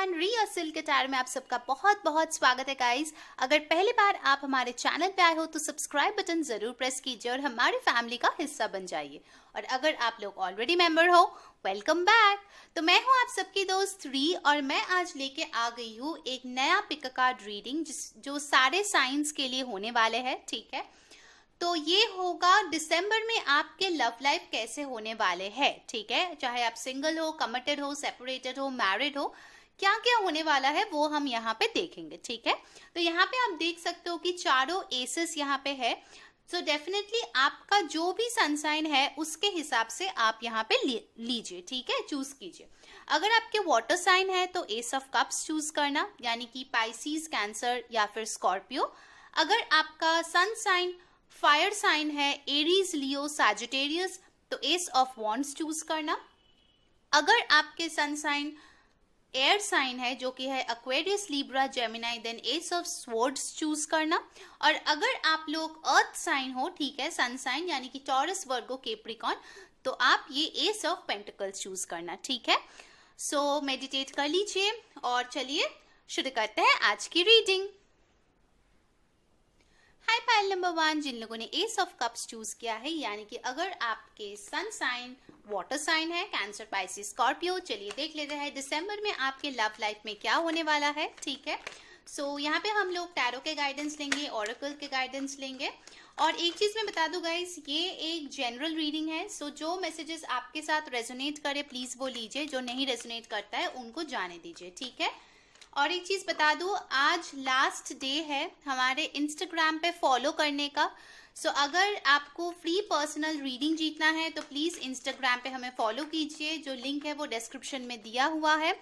Everyone, री और silk के टायर में आप सबका बहुत बहुत स्वागत है गाइस। अगर पहली बार आप हमारे चैनल पे आए हो तो सब्सक्राइब बटन जरूर प्रेस कीजिए और हमारी फैमिली का हिस्सा बन जाइए। और अगर आप लोग ऑलरेडी मेंबर हो, वेलकम बैक। तो मैं हूं आप सबकी दोस्त री और मैं आज लेके आ गई हूँ एक नया पिक कार्ड रीडिंग जो सारे साइंस के लिए होने वाले हैं। ठीक है, तो ये होगा दिसंबर में आपके लव लाइफ कैसे होने वाले हैं। ठीक है, चाहे आप सिंगल हो, कमिटेड हो, सेपरेटेड हो, मैरिड हो, क्या क्या होने वाला है वो हम यहाँ पे देखेंगे। ठीक है, तो यहाँ पे आप देख सकते हो कि चारों एसेस यहाँ पे है। तो डेफिनेटली आपका जो भी सनसाइन है उसके हिसाब से आप यहाँ पे लीजिए। ठीक है, चूज कीजिए। अगर आपके वाटर साइन है तो एस ऑफ कप्स चूज करना, यानी कि पाइसिस, कैंसर या फिर स्कॉर्पियो। अगर आपका सन साइन फायर साइन है, एरीज, लियो, सैजिटेरियस, तो एस ऑफ वॉन्ड्स चूज करना। अगर आपके सन साइन एयर साइन है जो कि है Aquarius, Libra, Gemini, then ace of swords choose करना। और अगर आप लोग अर्थ साइन हो, ठीक है, सन साइन यानी कि टॉरस, वर्गो, कैप्रिकॉर्न, तो आप ये एस ऑफ पेंटिकल्स चूज करना। ठीक है, सो मेडिटेट कर लीजिए और चलिए शुरू करते हैं आज की रीडिंग। हाय पाइल नंबर 1, जिन लोगों ने एस ऑफ कप्स चूज किया है, यानी कि अगर आपके सन साइन वाटर साइन है, कैंसर, पाइसिस, स्कॉर्पियो, चलिए देख लेते हैं दिसंबर में आपके लव लाइफ में क्या होने वाला है। ठीक है, सो यहाँ पे हम लोग टैरो के गाइडेंस लेंगे, ओरेकल के गाइडेंस लेंगे। और एक चीज मैं बता दूं गाइस, ये एक जनरल रीडिंग है। सो जो मैसेजेस आपके साथ रेजोनेट करे प्लीज वो लीजिए, जो नहीं रेजोनेट करता है उनको जाने दीजिए। ठीक है, और एक चीज बता दूं, आज लास्ट डे है हमारे इंस्टाग्राम पे फॉलो करने का। सो अगर आपको फ्री पर्सनल रीडिंग जीतना है तो प्लीज इंस्टाग्राम पे हमें फॉलो कीजिए, जो लिंक है वो डिस्क्रिप्शन में दिया हुआ है।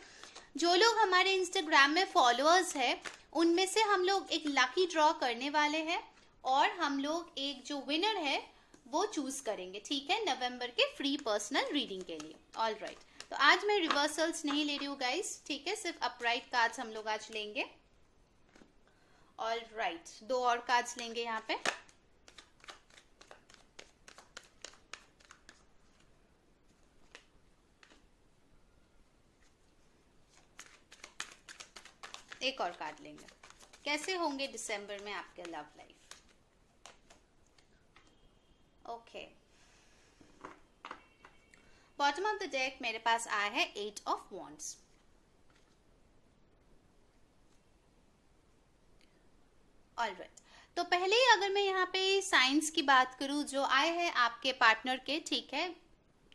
जो लोग हमारे इंस्टाग्राम में फॉलोअर्स है उनमें से हम लोग एक लकी ड्रॉ करने वाले हैं और हम लोग एक जो विनर है वो चूज करेंगे। ठीक है, नवंबर के फ्री पर्सनल रीडिंग के लिए। ऑल राइट, तो आज मैं रिवर्सल्स नहीं ले रही हूँ गाइस। ठीक है, सिर्फ अपराइट कार्ड्स हम लोग आज लेंगे। ऑल राइट, 2 और कार्ड्स लेंगे यहाँ पे। एक और कार्ड लेंगे। कैसे होंगे दिसंबर में आपके love life. Okay, bottom of the deck मेरे पास आया है 8 ऑफ वॉन्ड्स। ऑलराइट, तो पहले ही अगर मैं यहाँ पे साइंस की बात करूँ जो आए हैं आपके पार्टनर के, ठीक है,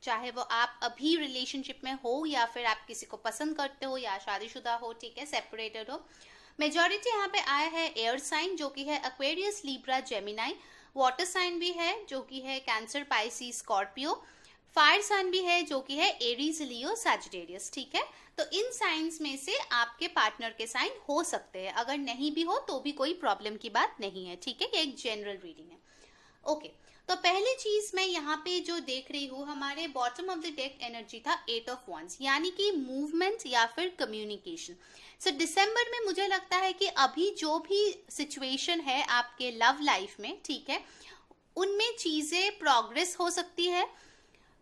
चाहे वो आप अभी रिलेशनशिप में हो या फिर आप किसी को पसंद करते हो या शादीशुदा हो, ठीक है, सेपरेटेड हो। मेजॉरिटी यहाँ पे आया है एयर साइन जो कि है Aquarius, Libra, Gemini. Water sign भी है जो कि है Cancer, Pisces, Scorpio. Fire sign भी है जो कि है एरीज, लियो, सैजिटेरियस। ठीक है, तो इन साइंस में से आपके पार्टनर के साइन हो सकते हैं, अगर नहीं भी हो तो भी कोई प्रॉब्लम की बात नहीं है। ठीक है, ये एक जनरल रीडिंग है। ओके, तो पहली चीज मैं यहाँ पे जो देख रही हूँ, हमारे bottom of the deck energy था 8 ऑफ वॉन्ड्स, यानी कि मूवमेंट या फिर कम्युनिकेशन। सो दिसंबर में मुझे लगता है कि अभी जो भी सिचुएशन है आपके लव लाइफ में, ठीक है, उनमें चीजें प्रोग्रेस हो सकती है,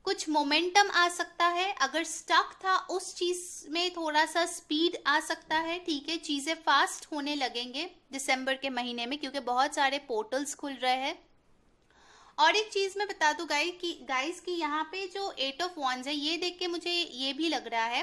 कुछ मोमेंटम आ सकता है। अगर स्टक था उस चीज में थोड़ा सा स्पीड आ सकता है। ठीक है, चीजें फास्ट होने लगेंगे दिसंबर के महीने में क्योंकि बहुत सारे पोर्टल्स खुल रहे हैं। और एक चीज मैं बता दूं गाइस की यहाँ पे जो 8 ऑफ वॉन्ड्स है, ये देख के मुझे ये भी लग रहा है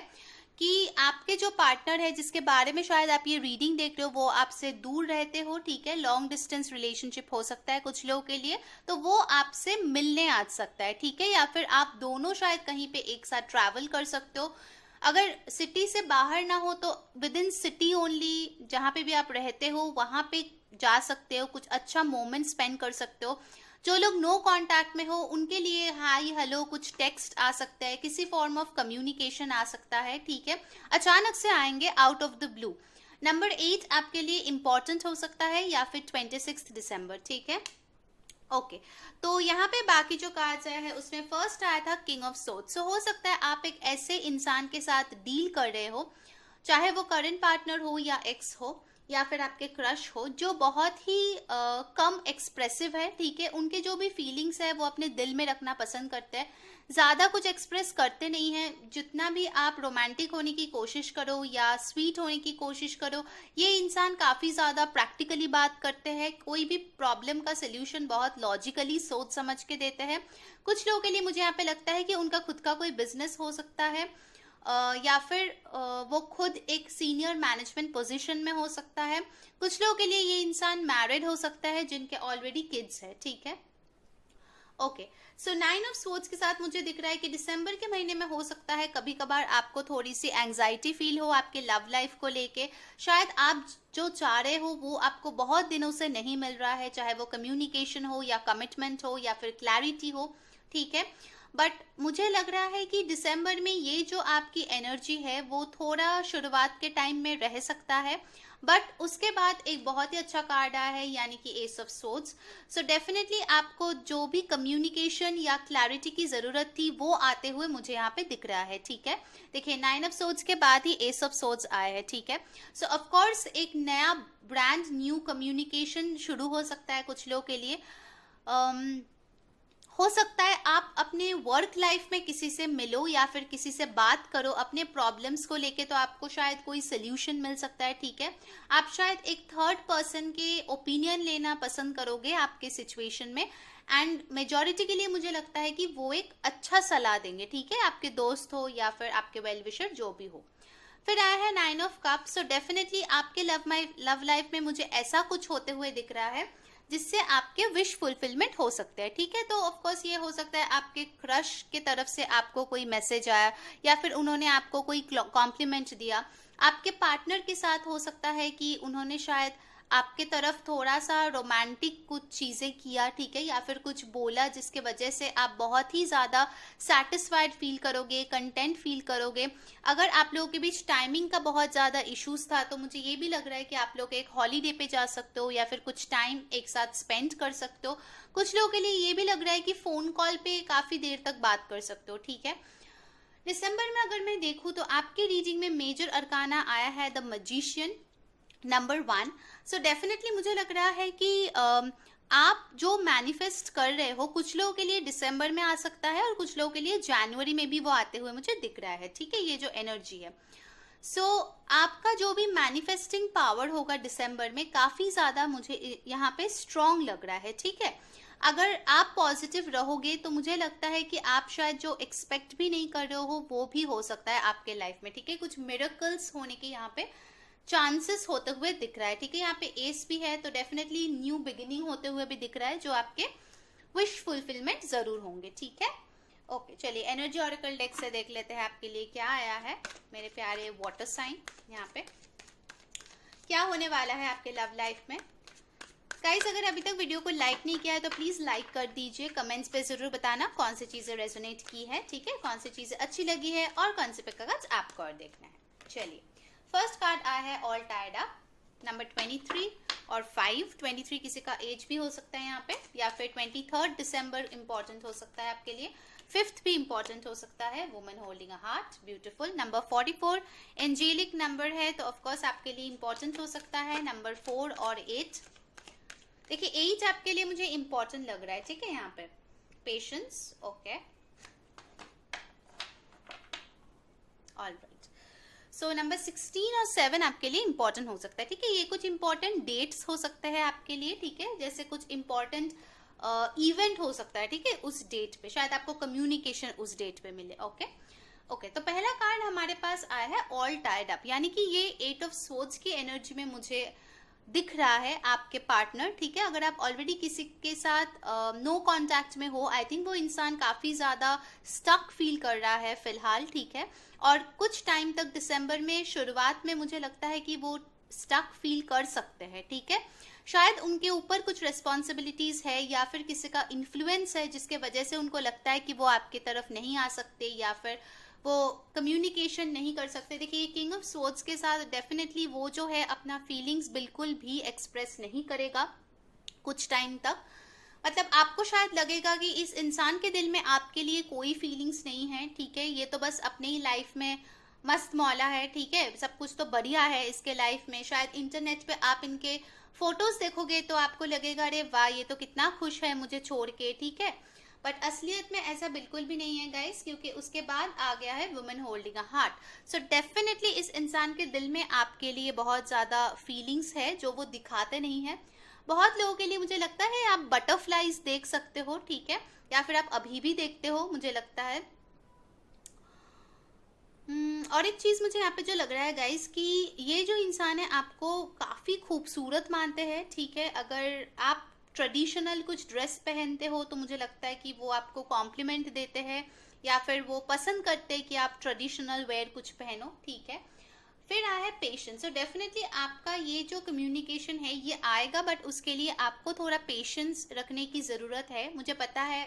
कि आपके जो पार्टनर है जिसके बारे में शायद आप ये रीडिंग देख रहे हो वो आपसे दूर रहते हो। ठीक है, लॉन्ग डिस्टेंस रिलेशनशिप हो सकता है कुछ लोगों के लिए, तो वो आपसे मिलने आ सकता है। ठीक है, या फिर आप दोनों शायद कहीं पे एक साथ ट्रैवल कर सकते हो। अगर सिटी से बाहर ना हो तो विद इन सिटी ओनली, जहाँ पे भी आप रहते हो वहां पे जा सकते हो, कुछ अच्छा मोमेंट स्पेंड कर सकते हो। जो लोग नो कांटेक्ट में हो उनके लिए हाई, हेलो, कुछ टेक्स्ट आ सकता है, किसी फॉर्म ऑफ कम्युनिकेशन आ सकता है। ठीक है, अचानक से आएंगे out of the blue. Number 8 आपके लिए इंपॉर्टेंट हो सकता है, या फिर 26 दिसंबर। ठीक है, ओके, तो यहाँ पे बाकी जो कार्ड्स आया है उसमें फर्स्ट आया था किंग ऑफ सोर्ड्स। सो हो सकता है आप एक ऐसे इंसान के साथ डील कर रहे हो, चाहे वो करंट पार्टनर हो या एक्स हो या फिर आपके क्रश हो, जो बहुत ही कम एक्सप्रेसिव है। ठीक है, उनके जो भी फीलिंग्स है वो अपने दिल में रखना पसंद करते हैं, ज्यादा कुछ एक्सप्रेस करते नहीं हैं। जितना भी आप रोमांटिक होने की कोशिश करो या स्वीट होने की कोशिश करो, ये इंसान काफी ज्यादा प्रैक्टिकली बात करते हैं। कोई भी प्रॉब्लम का सोल्यूशन बहुत लॉजिकली सोच समझ के देते हैं। कुछ लोगों के लिए मुझे यहाँ पे लगता है कि उनका खुद का कोई बिजनेस हो सकता है, या फिर वो खुद एक सीनियर मैनेजमेंट पोजीशन में हो सकता है। कुछ लोगों के लिए ये इंसान मैरिड हो सकता है जिनके ऑलरेडी किड्स है, ठीक है। ओके, सो 9 ऑफ स्वॉर्ड्स के साथ मुझे दिख रहा है कि दिसंबर के महीने में हो सकता है कभी कभार आपको थोड़ी सी एंजाइटी फील हो आपके लव लाइफ को लेके। शायद आप जो चाह रहे हो वो आपको बहुत दिनों से नहीं मिल रहा है, चाहे वो कम्युनिकेशन हो या कमिटमेंट हो या फिर क्लैरिटी हो, ठीक है। बट मुझे लग रहा है कि दिसंबर में ये जो आपकी एनर्जी है वो थोड़ा शुरुआत के टाइम में रह सकता है, बट उसके बाद एक बहुत ही अच्छा कार्ड आया है, यानी कि S of swords. So definitely आपको जो भी कम्युनिकेशन या क्लैरिटी की जरूरत थी वो आते हुए मुझे यहाँ पे दिख रहा है, ठीक है। देखिए 9 ऑफ सोर्ड्स के बाद ही एस ऑफ सोर्ड्स आया है, ठीक है। सो ऑफ कोर्स एक नया ब्रांड न्यू कम्युनिकेशन शुरू हो सकता है कुछ लोगों के लिए। हो सकता है आप अपने वर्क लाइफ में किसी से मिलो या फिर किसी से बात करो अपने प्रॉब्लम्स को लेके, तो आपको शायद कोई सोल्यूशन मिल सकता है, ठीक है। आप शायद एक थर्ड पर्सन के ओपिनियन लेना पसंद करोगे आपके सिचुएशन में, एंड मेजॉरिटी के लिए मुझे लगता है कि वो एक अच्छा सलाह देंगे, ठीक है, आपके दोस्त हो या फिर आपके वेल विशर जो भी हो। फिर आया है 9 ऑफ कप्स। सो डेफिनेटली आपके लव लाइफ में मुझे ऐसा कुछ होते हुए दिख रहा है जिससे आपके विश फुलफिलमेंट हो सकते हैं, ठीक है। तो ऑफ कोर्स ये हो सकता है आपके क्रश के तरफ से आपको कोई मैसेज आया या फिर उन्होंने आपको कोई कॉम्प्लीमेंट दिया। आपके पार्टनर के साथ हो सकता है कि उन्होंने शायद आपके तरफ थोड़ा सा रोमांटिक कुछ चीजें किया, ठीक है, या फिर कुछ बोला जिसके वजह से आप बहुत ही ज्यादा सेटिस्फाइड फील करोगे, कंटेंट फील करोगे। अगर आप लोगों के बीच टाइमिंग का बहुत ज्यादा इश्यूज था तो मुझे ये भी लग रहा है कि आप लोग एक हॉलीडे पे जा सकते हो या फिर कुछ टाइम एक साथ स्पेंड कर सकते हो। कुछ लोगों के लिए ये भी लग रहा है कि फोन कॉल पे काफी देर तक बात कर सकते हो, ठीक है। दिसंबर में अगर मैं देखूं तो आपके रीडिंग में मेजर अरकाना आया है the magician, number 1। So definitely मुझे लग रहा है कि आप जो मैनिफेस्ट कर रहे हो कुछ लोगों के लिए दिसंबर में आ सकता है और कुछ लोगों के लिए जनवरी में भी वो आते हुए मुझे दिख रहा है, ठीक है, ये जो एनर्जी है। सो आपका जो भी मैनिफेस्टिंग पावर होगा दिसंबर में काफी ज्यादा मुझे यहाँ पे स्ट्रांग लग रहा है, ठीक है। अगर आप पॉजिटिव रहोगे तो मुझे लगता है कि आप शायद जो एक्सपेक्ट भी नहीं कर रहे हो वो भी हो सकता है आपके लाइफ में, ठीक है। कुछ मिरेकल्स होने के यहाँ पे चांसेस होते हुए दिख रहा है, ठीक है। यहाँ पे एस भी है तो डेफिनेटली न्यू बिगिनिंग होते हुए भी दिख रहा है जो आपके विश फुलफिलमेंट जरूर होंगे, ठीक है। ओके, चलिए एनर्जी ऑरेकल डेक से देख लेते हैं आपके लिए क्या आया है मेरे प्यारे वाटर साइन। यहाँ पे क्या होने वाला है आपके लव लाइफ में। गाइस अगर अभी तक वीडियो को लाइक नहीं किया है तो प्लीज लाइक कर दीजिए। कमेंट्स पे जरूर बताना कौन सी चीजें रेजोनेट की है, ठीक है, कौन सी चीजें अच्छी लगी है और कौन से पे कागज आपको और देखना है। चलिए फर्स्ट कार्ड आया है ऑल टायर्ड अप, नंबर 23 और 5। 23 किसी का एज भी हो सकता है यहाँ पे, या फिर 23 दिसंबर इंपॉर्टेंट हो सकता है आपके लिए। 5th भी इंपॉर्टेंट हो सकता है, woman holding a heart, beautiful. Number 44 angelic number है तो ऑफकोर्स आपके लिए इंपॉर्टेंट हो सकता है। नंबर 4 और 8, देखिए 8 आपके लिए मुझे इंपॉर्टेंट लग रहा है, ठीक है, यहाँ पे patience, okay, alright. So number 16 और 7 आपके लिए इंपॉर्टेंट हो सकता है, ठीक है। ये कुछ इंपॉर्टेंट डेट्स हो सकते हैं आपके लिए, ठीक है, जैसे कुछ इंपॉर्टेंट इवेंट हो सकता है, ठीक है, उस डेट पे शायद आपको कम्युनिकेशन उस डेट पे मिले, ओके। ओके, तो पहला कार्ड हमारे पास आया है ऑल टाइड अप, यानी कि ये 8 ऑफ स्वॉर्ड्स की एनर्जी में मुझे दिख रहा है आपके पार्टनर, ठीक है। अगर आप ऑलरेडी किसी के साथ नो कांटेक्ट में हो, आई थिंक वो इंसान काफी ज्यादा स्टक फील कर रहा है फिलहाल, ठीक है, और कुछ टाइम तक दिसंबर में शुरुआत में मुझे लगता है कि वो स्टक फील कर सकते हैं, ठीक है। शायद उनके ऊपर कुछ रिस्पॉन्सिबिलिटीज है या फिर किसी का इन्फ्लुएंस है जिसके वजह से उनको लगता है कि वो आपकी तरफ नहीं आ सकते या फिर वो कम्युनिकेशन नहीं कर सकते। देखिए किंग ऑफ स्वॉर्ड्स के साथ डेफिनेटली वो जो है अपना फीलिंग्स बिल्कुल भी एक्सप्रेस नहीं करेगा कुछ टाइम तक। मतलब आपको शायद लगेगा कि इस इंसान के दिल में आपके लिए कोई फीलिंग्स नहीं है, ठीक है, ये तो बस अपने ही लाइफ में मस्त मौला है, ठीक है, सब कुछ तो बढ़िया है इसके लाइफ में। शायद इंटरनेट पे आप इनके फोटोज देखोगे तो आपको लगेगा अरे वाह ये तो कितना खुश है मुझे छोड़ के, ठीक है। बट असलियत में ऐसा बिल्कुल भी नहीं है गाइस, क्योंकि उसके बाद आ गया है women holding a heart. So definitely इस इंसान के दिल में आपके लिए बहुत ज्यादा फीलिंग्स है जो वो दिखाते नहीं है। बहुत लोगों के लिए मुझे लगता है आप बटरफ्लाईज देख सकते हो, ठीक है, या फिर आप अभी भी देखते हो मुझे लगता है। और एक चीज मुझे यहाँ पे जो लग रहा है गाइस कि ये जो इंसान है आपको काफी खूबसूरत मानते हैं, ठीक है। अगर आप ट्रेडिशनल कुछ ड्रेस पहनते हो तो मुझे लगता है कि वो आपको कॉम्प्लीमेंट देते हैं, या फिर वो पसंद करते हैं कि आप ट्रेडिशनल वेयर कुछ पहनो, ठीक है। फिर आया है पेशेंस। सो डेफिनेटली आपका ये जो कम्युनिकेशन है ये आएगा, बट उसके लिए आपको थोड़ा पेशेंस रखने की जरूरत है। मुझे पता है,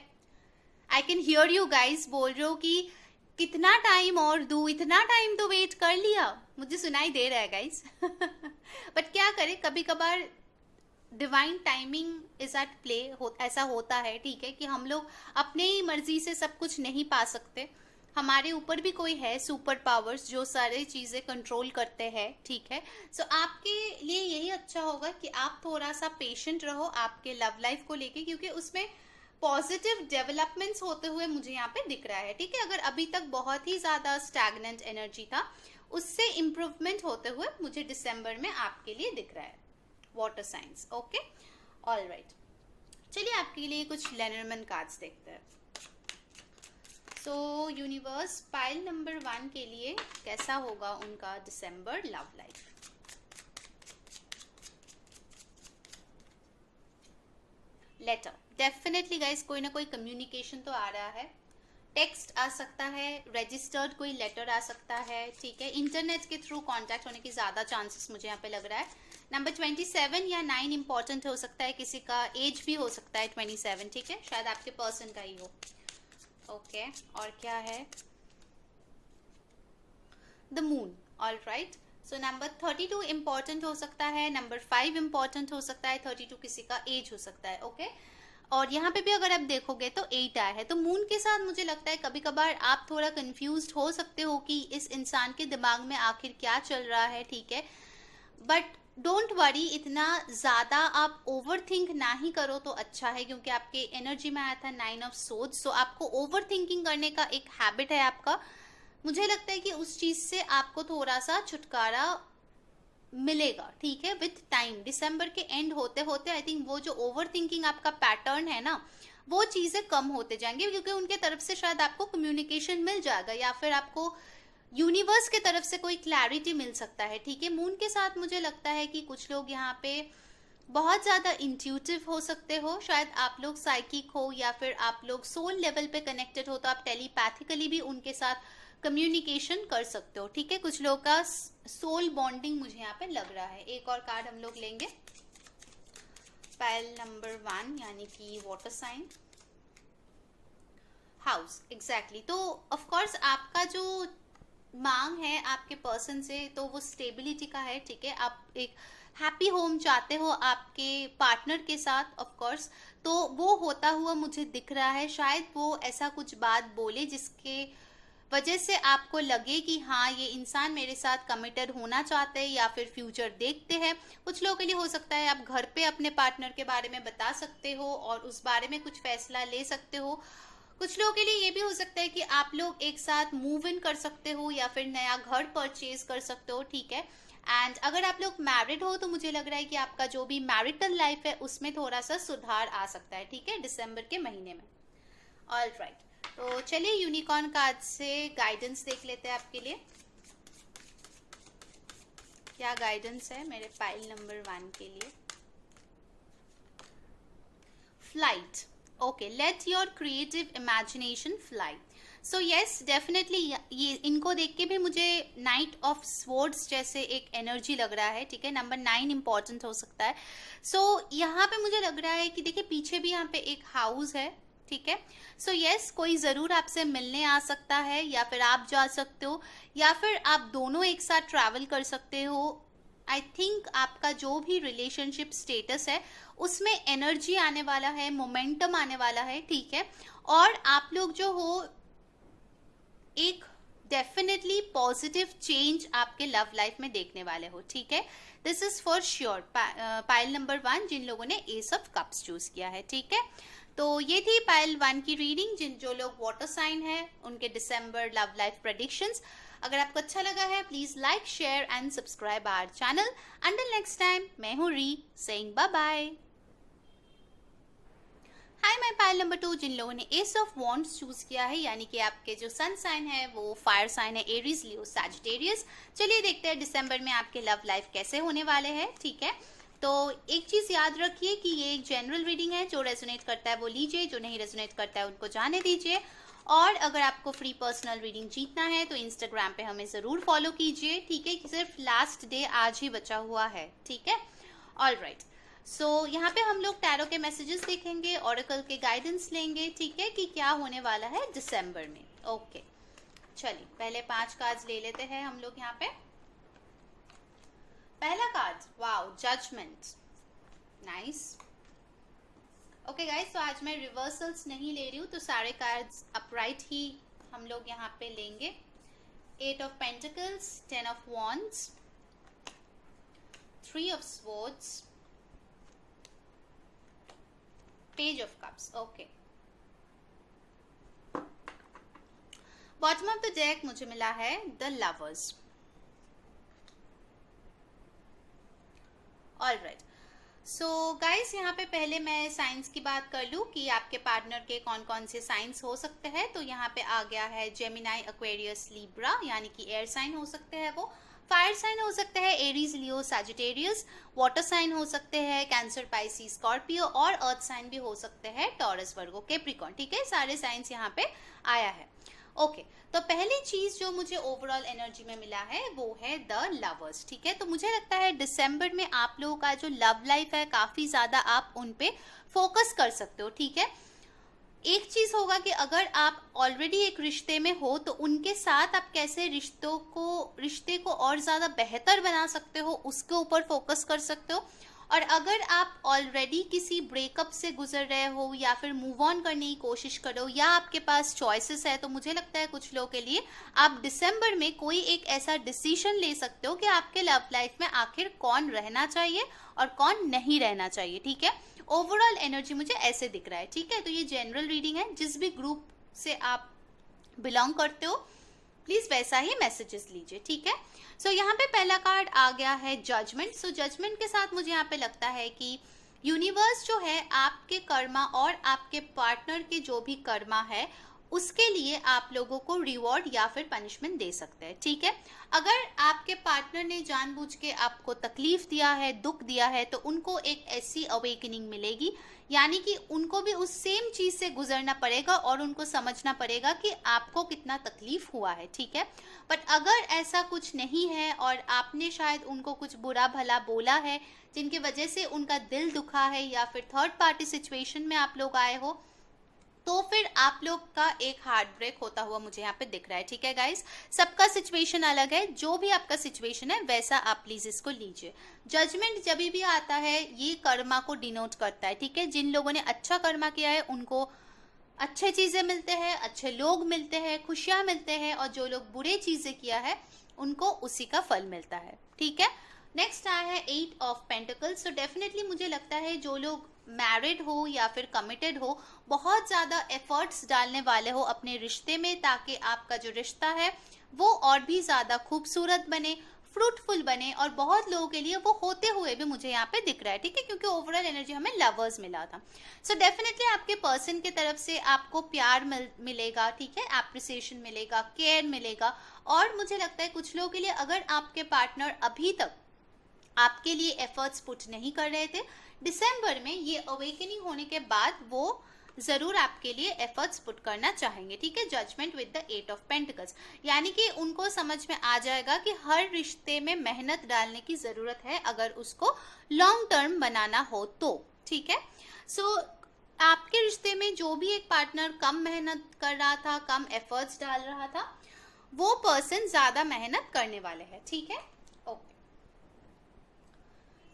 I can hear you guys बोल रहे हो कि कितना टाइम और दूं, इतना टाइम तो वेट कर लिया, मुझे सुनाई दे रहा है गाइस। बट क्या करें, कभी कभार divine timing is at play, ऐसा होता है, ठीक है, कि हम लोग अपने ही मर्जी से सब कुछ नहीं पा सकते। हमारे ऊपर भी कोई है सुपर पावर्स जो सारी चीजें कंट्रोल करते हैं, ठीक है। सो आपके लिए यही अच्छा होगा कि आप थोड़ा सा पेशेंट रहो आपके लव लाइफ को लेके, क्योंकि उसमें पॉजिटिव डेवलपमेंट्स होते हुए मुझे यहाँ पे दिख रहा है, ठीक है। अगर अभी तक बहुत ही ज्यादा स्टैग्नेंट एनर्जी था, उससे इम्प्रूवमेंट होते हुए मुझे दिसंबर में आपके लिए दिख रहा है, water science. Okay, all right. चलिए आपके लिए कुछ लेनरमैन कार्ड्स देखते हैं। सो यूनिवर्स, पाइल नंबर 1 के लिए कैसा होगा उनका दिसंबर love life. Later, definitely guys कोई ना कोई कम्युनिकेशन तो आ रहा है। टेक्स्ट आ सकता है, रजिस्टर्ड कोई लेटर आ सकता है, ठीक है। इंटरनेट के थ्रू कांटेक्ट होने की ज्यादा चांसेस मुझे यहाँ पे लग रहा है। नंबर 27 या 9 इंपॉर्टेंट हो सकता है, किसी का एज भी हो सकता है 27, ठीक है, शायद आपके पर्सन का ही हो। ओके, और क्या है, the moon, all right. So number 32 important हो सकता है, नंबर 5 इंपॉर्टेंट हो सकता है, 32 किसी का एज हो सकता है, ओके। और यहाँ पे भी अगर आप देखोगे तो 8 आया है। तो मून के साथ मुझे लगता है कभी कभार आप थोड़ा कंफ्यूज्ड हो सकते हो कि इस इंसान के दिमाग में आखिर क्या चल रहा है, ठीक है। बट डोंट वरी, इतना ज्यादा आप ओवर थिंक ना ही करो तो अच्छा है, क्योंकि आपके एनर्जी में आया था 9 ऑफ सोर्ड्स। सो आपको ओवर थिंकिंग करने का एक हैबिट है आपका, मुझे लगता है कि उस चीज से आपको थोड़ा सा छुटकारा मिलेगा, ठीक है, विथ टाइम। दिसंबर के एंड होते होते आई थिंक वो जो ओवर थिंकिंग आपका पैटर्न है ना, वो चीजें कम होते जाएंगे, क्योंकि उनके तरफ से शायद आपको कम्युनिकेशन मिल जाएगा, या फिर आपको यूनिवर्स के तरफ से कोई क्लैरिटी मिल सकता है, ठीक है। मून के साथ मुझे लगता है कि कुछ लोग यहाँ पे बहुत ज्यादा इंट्यूटिव हो सकते हो, शायद आप लोग साइकिक हो, या फिर आप लोग सोल लेवल पे कनेक्टेड हो, तो आप टेलीपैथिकली भी उनके साथ कम्युनिकेशन कर सकते हो, ठीक है। कुछ लोगों का सोल बॉन्डिंग मुझे यहाँ पे लग रहा है। एक और कार्ड हम लोग लेंगे, पाइल नंबर 1 यानी कि वाटर साइन, हाउस, एग्जैक्टली। तो ऑफ कोर्स आपका जो मांग है आपके पर्सन से तो वो स्टेबिलिटी का है, ठीक है। आप एक हैप्पी होम चाहते हो आपके पार्टनर के साथ, ऑफ कोर्स, तो वो होता हुआ मुझे दिख रहा है। शायद वो ऐसा कुछ बात बोले जिसके वजह से आपको लगे कि हाँ ये इंसान मेरे साथ कमिटेड होना चाहते हैं, या फिर फ्यूचर देखते हैं। कुछ लोगों के लिए हो सकता है आप घर पे अपने पार्टनर के बारे में बता सकते हो और उस बारे में कुछ फैसला ले सकते हो। कुछ लोगों के लिए ये भी हो सकता है कि आप लोग एक साथ मूव इन कर सकते हो, या फिर नया घर परचेज कर सकते हो, ठीक है। एंड अगर आप लोग मैरिड हो तो मुझे लग रहा है कि आपका जो भी मैरिटल लाइफ है उसमें थोड़ा सा सुधार आ सकता है, ठीक है, दिसंबर के महीने में। ऑल राइट, तो चलिए यूनिकॉर्न कार्ड से गाइडेंस देख लेते हैं आपके लिए। क्या गाइडेंस है मेरे पाइल नंबर 1 के लिए। Flight, okay, let your creative imagination fly. So yes, definitely ये इनको देख के भी मुझे नाइट ऑफ स्वॉर्ड्स जैसे एक एनर्जी लग रहा है, ठीक है। नंबर 9 इंपॉर्टेंट हो सकता है। सो यहाँ पे मुझे लग रहा है कि देखिए पीछे भी यहाँ पे एक हाउस है, ठीक है। सो यस, कोई जरूर आपसे मिलने आ सकता है, या फिर आप जा सकते हो, या फिर आप दोनों एक साथ ट्रैवल कर सकते हो। आई थिंक आपका जो भी रिलेशनशिप स्टेटस है उसमें एनर्जी आने वाला है, मोमेंटम आने वाला है, ठीक है। और आप लोग जो हो एक डेफिनेटली पॉजिटिव चेंज आपके लव लाइफ में देखने वाले हो, ठीक है। This is for sure. Pile number 1 जिन लोगों ने एस ऑफ कप्स चूज किया है, ठीक है। तो ये थी पाइल 1 की रीडिंग। जो लोग वाटर साइन है उनके दिसंबर लव लाइफ प्रेडिक्शंस। अगर आपको अच्छा लगा है please like, share and subscribe our channel. Until next time, मैं हूँ री saying bye bye. Hi my pile number 2, जिन लोगों ने एस ऑफ वॉन्ड्स चूज किया है, यानी कि आपके जो सन साइन है वो फायर साइन है, एरीज, लियो, सैजिटेरियस। चलिए देखते हैं दिसंबर में आपके लव लाइफ कैसे होने वाले हैं। ठीक है, तो एक चीज याद रखिए कि ये एक जनरल रीडिंग है। जो रेजोनेट करता है वो लीजिए, जो नहीं रेजोनेट करता है उनको जाने दीजिए। और अगर आपको फ्री पर्सनल रीडिंग जीतना है तो इंस्टाग्राम पे हमें जरूर फॉलो कीजिए। ठीक है, सिर्फ लास्ट डे आज ही बचा हुआ है। ठीक है, ऑल राइट। सो यहाँ पे हम लोग टैरो के मैसेजेस देखेंगे, ऑरेकल के गाइडेंस लेंगे। ठीक है, कि क्या होने वाला है दिसंबर में। ओके, चलिए पहले 5 कार्ड्स ले लेते हैं हम लोग यहाँ पे। पहला card, wow, judgment, nice. Okay guys, तो आज मैं रिवर्सल्स नहीं ले रही हूँ, तो सारे कार्ड्स अपराइट ही हम लोग यहाँ पे लेंगे। 8 of pentacles, 10 of wands, 3 of swords, page of cups. Okay, bottom of the deck मुझे मिला है the lovers. All right, so guys यहाँ पे पहले मैं साइंस की बात कर लूँ कि आपके पार्टनर के कौन कौन से साइंस हो सकते हैं। तो यहाँ पे आ गया है जेमिनाई, एक्वेरियस, लिब्रा, यानी कि एयर साइन हो सकते हैं वो। फायर साइन हो सकते हैं Aries, Leo, Sagittarius. Water sign हो सकते हैं कैंसर, पाइसिस, स्कॉर्पियो। और अर्थ साइन भी हो सकते हैं टॉरस, वर्गो, कैप्रिकॉर्न। ठीक है, सारे साइंस यहाँ पे आया है। ओके, तो पहली चीज जो मुझे ओवरऑल एनर्जी में मिला है वो है द लवर्स। ठीक है, तो मुझे लगता है दिसंबर में आप लोगों का जो लव लाइफ है काफी ज्यादा आप उन पे फोकस कर सकते हो। ठीक है, एक चीज होगा कि अगर आप ऑलरेडी एक रिश्ते में हो तो उनके साथ आप कैसे रिश्ते को और ज्यादा बेहतर बना सकते हो उसके ऊपर फोकस कर सकते हो। और अगर आप ऑलरेडी किसी ब्रेकअप से गुजर रहे हो या फिर मूव ऑन करने की कोशिश करो या आपके पास चॉइसेस है, तो मुझे लगता है कुछ लोगों के लिए आप दिसंबर में कोई एक ऐसा डिसीजन ले सकते हो कि आपके लव लाइफ में आखिर कौन रहना चाहिए और कौन नहीं रहना चाहिए। ठीक है, ओवरऑल एनर्जी मुझे ऐसे दिख रहा है। ठीक है, तो ये जनरल रीडिंग है, जिस भी ग्रुप से आप बिलोंग करते हो प्लीज वैसा ही मैसेजेस लीजिए। ठीक है, सो यहाँ पे पहला कार्ड आ गया है जजमेंट। सो जजमेंट के साथ मुझे यहाँ पे लगता है कि यूनिवर्स जो है आपके कर्मा और आपके पार्टनर के जो भी कर्मा है उसके लिए आप लोगों को रिवॉर्ड या फिर पनिशमेंट दे सकते हैं। ठीक है, अगर आपके पार्टनर ने जानबूझ के आपको तकलीफ दिया है, दुख दिया है, तो उनको एक ऐसी अवेकनिंग मिलेगी, यानी कि उनको भी उस सेम चीज से गुजरना पड़ेगा और उनको समझना पड़ेगा कि आपको कितना तकलीफ हुआ है। ठीक है, बट अगर ऐसा कुछ नहीं है और आपने शायद उनको कुछ बुरा भला बोला है जिनकी वजह से उनका दिल दुखा है या फिर थर्ड पार्टी सिचुएशन में आप लोग आए हो, तो फिर आप लोग का एक हार्ट ब्रेक होता हुआ मुझे यहाँ पे दिख रहा है। ठीक है गाइस, सबका सिचुएशन अलग है, जो भी आपका सिचुएशन है वैसा आप प्लीज इसको लीजिए। जजमेंट जब भी आता है ये कर्मा को डिनोट करता है। ठीक है, जिन लोगों ने अच्छा कर्मा किया है उनको अच्छे चीजें मिलते हैं, अच्छे लोग मिलते हैं, खुशियां मिलते हैं, और जो लोग बुरे चीजें किया है उनको उसी का फल मिलता है। ठीक है, नेक्स्ट आया है 8 ऑफ पेंटिकल्स। तो डेफिनेटली मुझे लगता है जो लोग मैरिड हो या फिर कमिटेड हो, बहुत ज्यादा एफर्ट्स डालने वाले हो अपने रिश्ते में, ताकि आपका जो रिश्ता है वो और भी ज्यादा खूबसूरत बने, फ्रूटफुल बने, और बहुत लोगों के लिए वो होते हुए भी मुझे यहाँ पे दिख रहा है। ठीक है, क्योंकि ओवरऑल एनर्जी हमें लवर्स मिला था। सो डेफिनेटली आपके पर्सन की तरफ से आपको प्यार मिलेगा। ठीक है, एप्रिसिएशन मिलेगा, केयर मिलेगा। और मुझे लगता है कुछ लोगों के लिए अगर आपके पार्टनर अभी तक आपके लिए एफर्ट्स पुट नहीं कर रहे थे, दिसंबर में ये अवेकनिंग होने के बाद वो जरूर आपके लिए एफर्ट्स पुट करना चाहेंगे। ठीक है, judgment with the 8 of pentacles, यानी कि उनको समझ में आ जाएगा कि हर रिश्ते में मेहनत डालने की जरूरत है अगर उसको लॉन्ग टर्म बनाना हो तो। ठीक है, सो आपके रिश्ते में जो भी एक पार्टनर कम मेहनत कर रहा था, कम एफर्ट्स डाल रहा था, वो पर्सन ज्यादा मेहनत करने वाले हैं। ठीक है, ओके।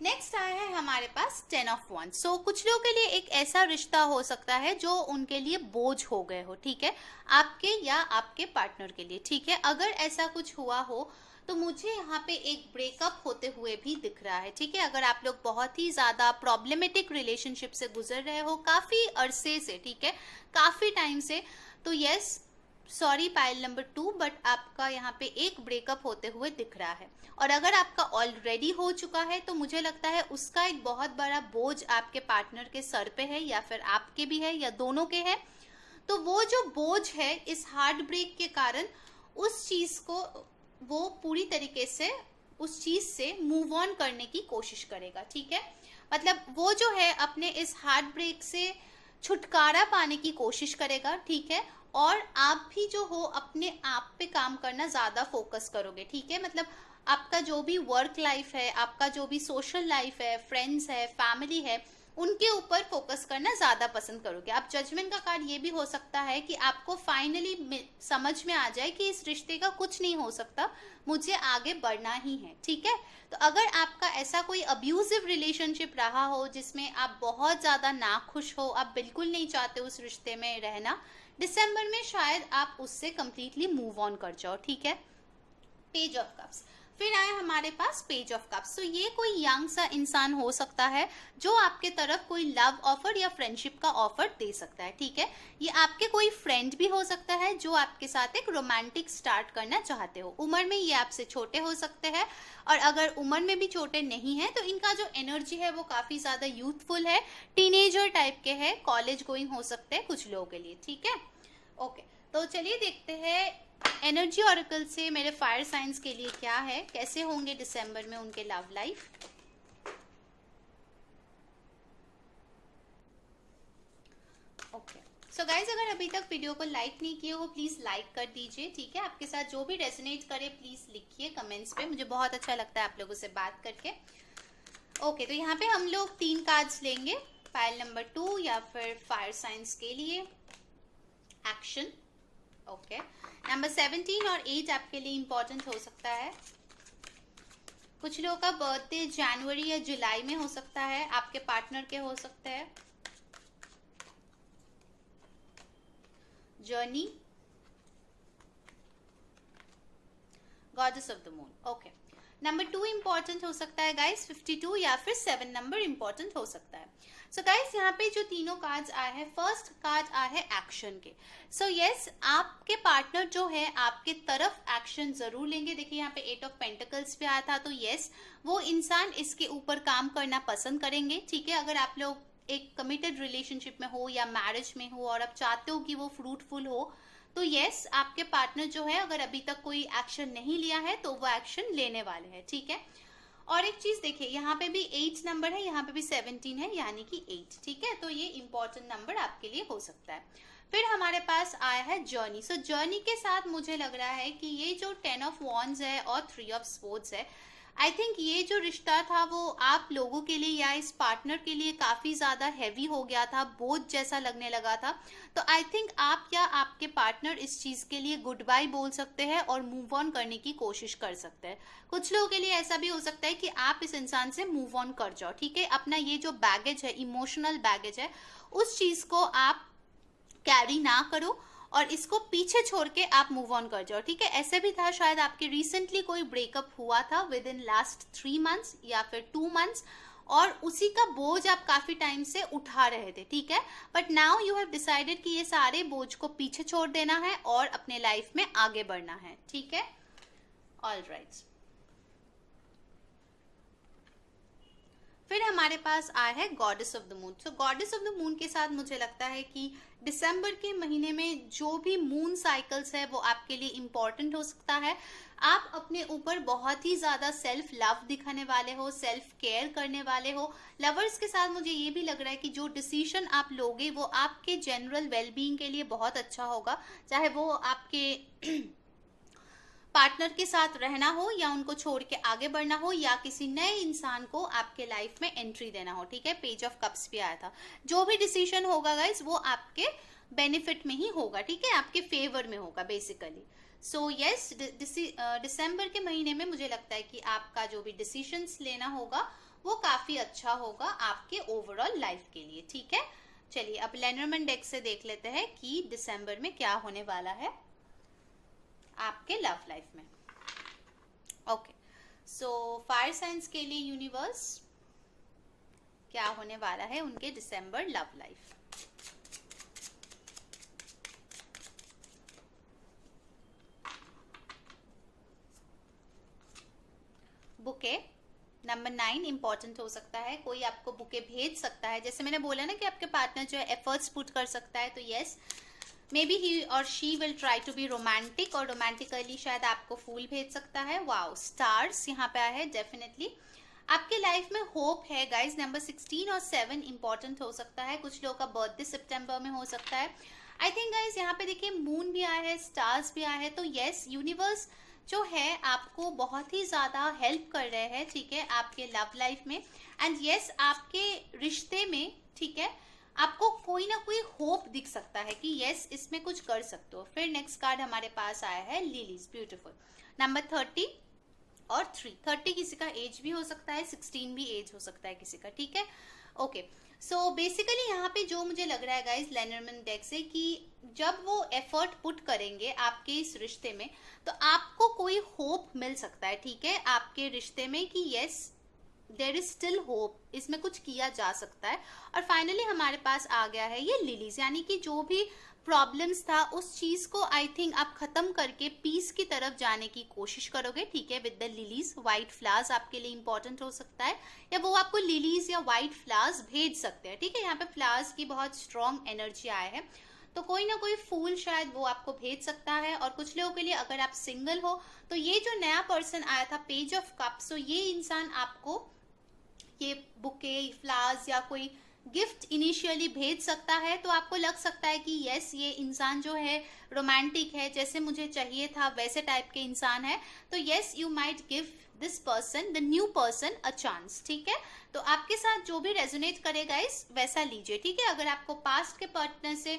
नेक्स्ट आया है हमारे पास 10 ऑफ वॉन्ड्स। सो कुछ लोगों के लिए एक ऐसा रिश्ता हो सकता है जो उनके लिए बोझ हो गए हो। ठीक है, आपके या आपके पार्टनर के लिए। ठीक है, अगर ऐसा कुछ हुआ हो तो मुझे यहाँ पे एक ब्रेकअप होते हुए भी दिख रहा है, ठीक है। अगर आप लोग बहुत ही ज्यादा प्रॉब्लमेटिक रिलेशनशिप से गुजर रहे हो काफी अरसे से, ठीक है, काफी टाइम से, तो yes, sorry pile number 2, but आपका यहाँ पे एक ब्रेकअप होते हुए दिख रहा है। और अगर आपका ऑलरेडी हो चुका है तो मुझे लगता है उसका एक बहुत बड़ा बोझ आपके पार्टनर के सर पे है, या फिर आपके भी है, या दोनों के है। तो वो जो बोझ है इस हार्ट ब्रेक के कारण, उस चीज को वो पूरी तरीके से उस चीज से मूव ऑन करने की कोशिश करेगा, ठीक है। मतलब वो जो है अपने इस हार्ट ब्रेक से छुटकारा पाने की कोशिश करेगा, ठीक है। और आप भी जो हो अपने आप पे काम करना ज्यादा फोकस करोगे, ठीक है। मतलब आपका जो भी वर्क लाइफ है, आपका जो भी सोशल लाइफ है, फ्रेंड्स है, फैमिली है, उनके ऊपर फोकस करना ज्यादा पसंद करोगे। अब जजमेंट का कार्ड ये भी हो सकता है कि आपको फाइनली समझ में आ जाए कि इस रिश्ते का कुछ नहीं हो सकता, मुझे आगे बढ़ना ही है, ठीक है। तो अगर आपका ऐसा कोई अब्यूजिव रिलेशनशिप रहा हो जिसमें आप बहुत ज्यादा नाखुश हो, आप बिल्कुल नहीं चाहते उस रिश्ते में रहना, दिसंबर में शायद आप उससे कंप्लीटली मूव ऑन कर जाओ, ठीक है। पेज ऑफ कप्स, फिर आए हमारे पास पेज ऑफ कप्स। तो ये कोई यंग सा इंसान हो सकता है जो आपके तरफ कोई लव ऑफर या फ्रेंडशिप का ऑफर दे सकता है, ठीक है। ये आपके कोई फ्रेंड भी हो सकता है जो आपके साथ एक रोमांटिक स्टार्ट करना चाहते हो। उम्र में ये आपसे छोटे हो सकते हैं, और अगर उम्र में भी छोटे नहीं है तो इनका जो एनर्जी है वो काफी ज्यादा यूथफुल है, टीनेजर टाइप के है, कॉलेज गोइंग हो सकते हैं कुछ लोगों के लिए, ठीक है। ओके, तो चलिए देखते हैं एनर्जी ऑरेकल से मेरे फायर साइंस के लिए क्या है, कैसे होंगे दिसंबर में उनके love life. Okay, so guys, अगर अभी तक वीडियो को लाइक नहीं किए हो प्लीज लाइक कर दीजिए, ठीक है। आपके साथ जो भी रेजोनेट करे प्लीज लिखिए कमेंट्स पे, मुझे बहुत अच्छा लगता है आप लोगों से बात करके। ओके, तो यहाँ पे हम लोग 3 कार्ड्स लेंगे, पाइल नंबर 2 या फिर फायर साइंस के लिए एक्शन। ओके, नंबर 17 और 8 आपके लिए इंपॉर्टेंट हो सकता है। कुछ लोगों का बर्थडे जनवरी या जुलाई में हो सकता है, आपके पार्टनर के हो सकते हैं। Journey, goddess of the moon. Okay, number 2 important हो सकता है गाइस, 52 या फिर 7 नंबर इंपॉर्टेंट हो सकता है। सो गाइस, यहाँ पे जो तीनों कार्ड्स आए हैं, फर्स्ट कार्ड आए हैं एक्शन के। सो यस, आपके पार्टनर जो है आपके तरफ एक्शन जरूर लेंगे। देखिए यहाँ पे 8 ऑफ पेंटिकल्स पे आया था, तो यस, वो इंसान इसके ऊपर काम करना पसंद करेंगे, ठीक है। अगर आप लोग एक कमिटेड रिलेशनशिप में हो या मैरिज में हो और आप चाहते हो कि वो फ्रूटफुल हो, तो यस, आपके पार्टनर जो है अगर अभी तक कोई एक्शन नहीं लिया है तो वो एक्शन लेने वाले हैं, ठीक है। और एक चीज देखिए, यहाँ पे भी 8 नंबर है, यहाँ पे भी 17 है, यानी कि 8, ठीक है। तो ये इंपॉर्टेंट नंबर आपके लिए हो सकता है। फिर हमारे पास आया है जर्नी। सो जर्नी के साथ मुझे लग रहा है कि ये जो 10 ऑफ वॉन्ड्स है और 3 ऑफ स्पोर्ट्स है, आई थिंक ये जो रिश्ता था वो आप लोगों के लिए या इस पार्टनर के लिए काफी ज्यादा हैवी हो गया था, बोझ जैसा लगने लगा था। तो आई थिंक आप या आपके पार्टनर इस चीज के लिए गुड बाय बोल सकते हैं और मूव ऑन करने की कोशिश कर सकते हैं। कुछ लोगों के लिए ऐसा भी हो सकता है कि आप इस इंसान से मूव ऑन कर जाओ, ठीक है। अपना ये जो बैगेज है, इमोशनल बैगेज है, उस चीज को आप कैरी ना करो और इसको पीछे छोड़ के आप मूव ऑन कर जाओ, ठीक है। ऐसे भी था, शायद आपके रिसेंटली कोई ब्रेकअप हुआ था विद इन लास्ट 3 मंथ्स या फिर 2 मंथ्स, और उसी का बोझ आप काफी टाइम से उठा रहे थे, ठीक है। But now you have decided कि ये सारे बोझ को पीछे छोड़ देना है और अपने लाइफ में आगे बढ़ना है, ठीक है। ऑल राइट, फिर हमारे पास आया है goddess of the moon. So goddess of the moon के साथ मुझे लगता है कि दिसंबर के महीने में जो भी मून साइकिल्स है वो आपके लिए इम्पोर्टेंट हो सकता है। आप अपने ऊपर बहुत ही ज्यादा सेल्फ लव दिखाने वाले हो, सेल्फ केयर करने वाले हो। लवर्स के साथ मुझे ये भी लग रहा है कि जो डिसीजन आप लोगे वो आपके जनरल वेलबींग के लिए बहुत अच्छा होगा, चाहे वो आपके पार्टनर के साथ रहना हो या उनको छोड़ के आगे बढ़ना हो या किसी नए इंसान को आपके लाइफ में एंट्री देना हो, ठीक है। पेज ऑफ कप्स भी आया था। जो भी डिसीजन होगा गाइस वो आपके बेनिफिट में ही होगा, ठीक है, आपके फेवर में होगा बेसिकली। सो यस, दिसंबर के महीने में मुझे लगता है कि आपका जो भी डिसीजंस लेना होगा वो काफी अच्छा होगा आपके ओवरऑल लाइफ के लिए, ठीक है। चलिए अब लेनरमैन डेक से देख लेते हैं कि दिसंबर में क्या होने वाला है आपके लव लाइफ में। ओके, सो फायर साइंस के लिए यूनिवर्स क्या होने वाला है उनके दिसंबर लव लाइफ? बुके नंबर 9 इंपॉर्टेंट हो सकता है, कोई आपको बुके भेज सकता है। जैसे मैंने बोला ना कि आपके पार्टनर जो है एफर्ट्स पुट कर सकता है, तो यस मे बी ही और she will try to be romantic, और रोमांटिकली शायद आपको फूल भेज सकता है। वाओ, स्टार्स यहाँ पे आया है। डेफिनेटली आपके लाइफ में होप है गाइज। नंबर 16 और 7 इंपॉर्टेंट हो सकता है। कुछ लोगों का बर्थडे सितंबर में हो सकता है। आई थिंक गाइज यहाँ पे देखिए मून भी आया है, स्टार्स भी आया है, तो यस यूनिवर्स जो है आपको बहुत ही ज्यादा हेल्प कर रहे हैं, ठीक है, आपके लव लाइफ में। एंड यस आपके रिश्ते में, ठीक है, आपको कोई ना कोई होप दिख सकता है कि यस इसमें कुछ कर सकते हो। फिर नेक्स्ट कार्ड हमारे पास आया है लिलीज, ब्यूटीफुल। नंबर 30 और 3, 30 किसी का एज भी हो सकता है, 16 भी एज हो सकता है किसी का, ठीक है। ओके, सो बेसिकली यहाँ पे जो मुझे लग रहा है गाइज लेनरमैन डेक से कि जब वो एफर्ट पुट करेंगे आपके इस रिश्ते में, तो आपको कोई होप मिल सकता है, ठीक है, आपके रिश्ते में कि yes there is still hope, इसमें कुछ किया जा सकता है। और फाइनली हमारे पास आ गया है ये लिलीज, यानी कि जो भी प्रॉब्लम्स था उस चीज को आई थिंक आप खत्म करके पीस की तरफ जाने की कोशिश करोगे, ठीक है, with the lilies. White flowers आपके लिए इंपॉर्टेंट हो सकता है, या वो आपको लिलीज या व्हाइट फ्लावर्स भेज सकते हैं, ठीक है। यहाँ पे फ्लावर्स की बहुत स्ट्रॉन्ग एनर्जी आया है, तो कोई ना कोई फूल शायद वो आपको भेज सकता है। और कुछ लोगों के लिए अगर आप सिंगल हो तो ये जो नया पर्सन आया था पेज ऑफ कप्स, तो ये इंसान आपको ये बुके, फ्लावर्स या कोई गिफ्ट इनिशियली भेज सकता है। तो आपको लग सकता है कि यस ये इंसान जो है रोमांटिक है, जैसे मुझे चाहिए था वैसे टाइप के इंसान है, तो yes you might give this person, the new person, a chance, ठीक है। तो आपके साथ जो भी रेजोनेट करेगा इस वैसा लीजिए, ठीक है। अगर आपको पास्ट के पार्टनर से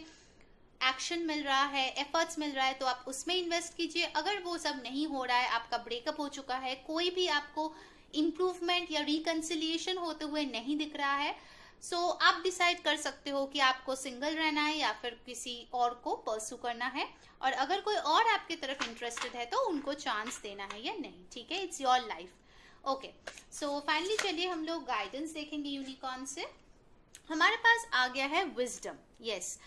एक्शन मिल रहा है, एफर्ट्स मिल रहा है, तो आप उसमें इन्वेस्ट कीजिए। अगर वो सब नहीं हो रहा है, आपका ब्रेकअप हो चुका है, कोई भी आपको इम्प्रूवमेंट या रिकंसिलिएशन होते हुए नहीं दिख रहा है, सो आप डिसाइड कर सकते हो कि आपको सिंगल रहना है या फिर किसी और को परसू करना है। और अगर कोई और आपकी तरफ इंटरेस्टेड है तो उनको चांस देना है या नहीं, ठीक है, it's your life. Okay, so finally चलिए हम लोग गाइडेंस देखेंगे यूनिकॉर्न से। हमारे पास आ गया है विजडम, यस।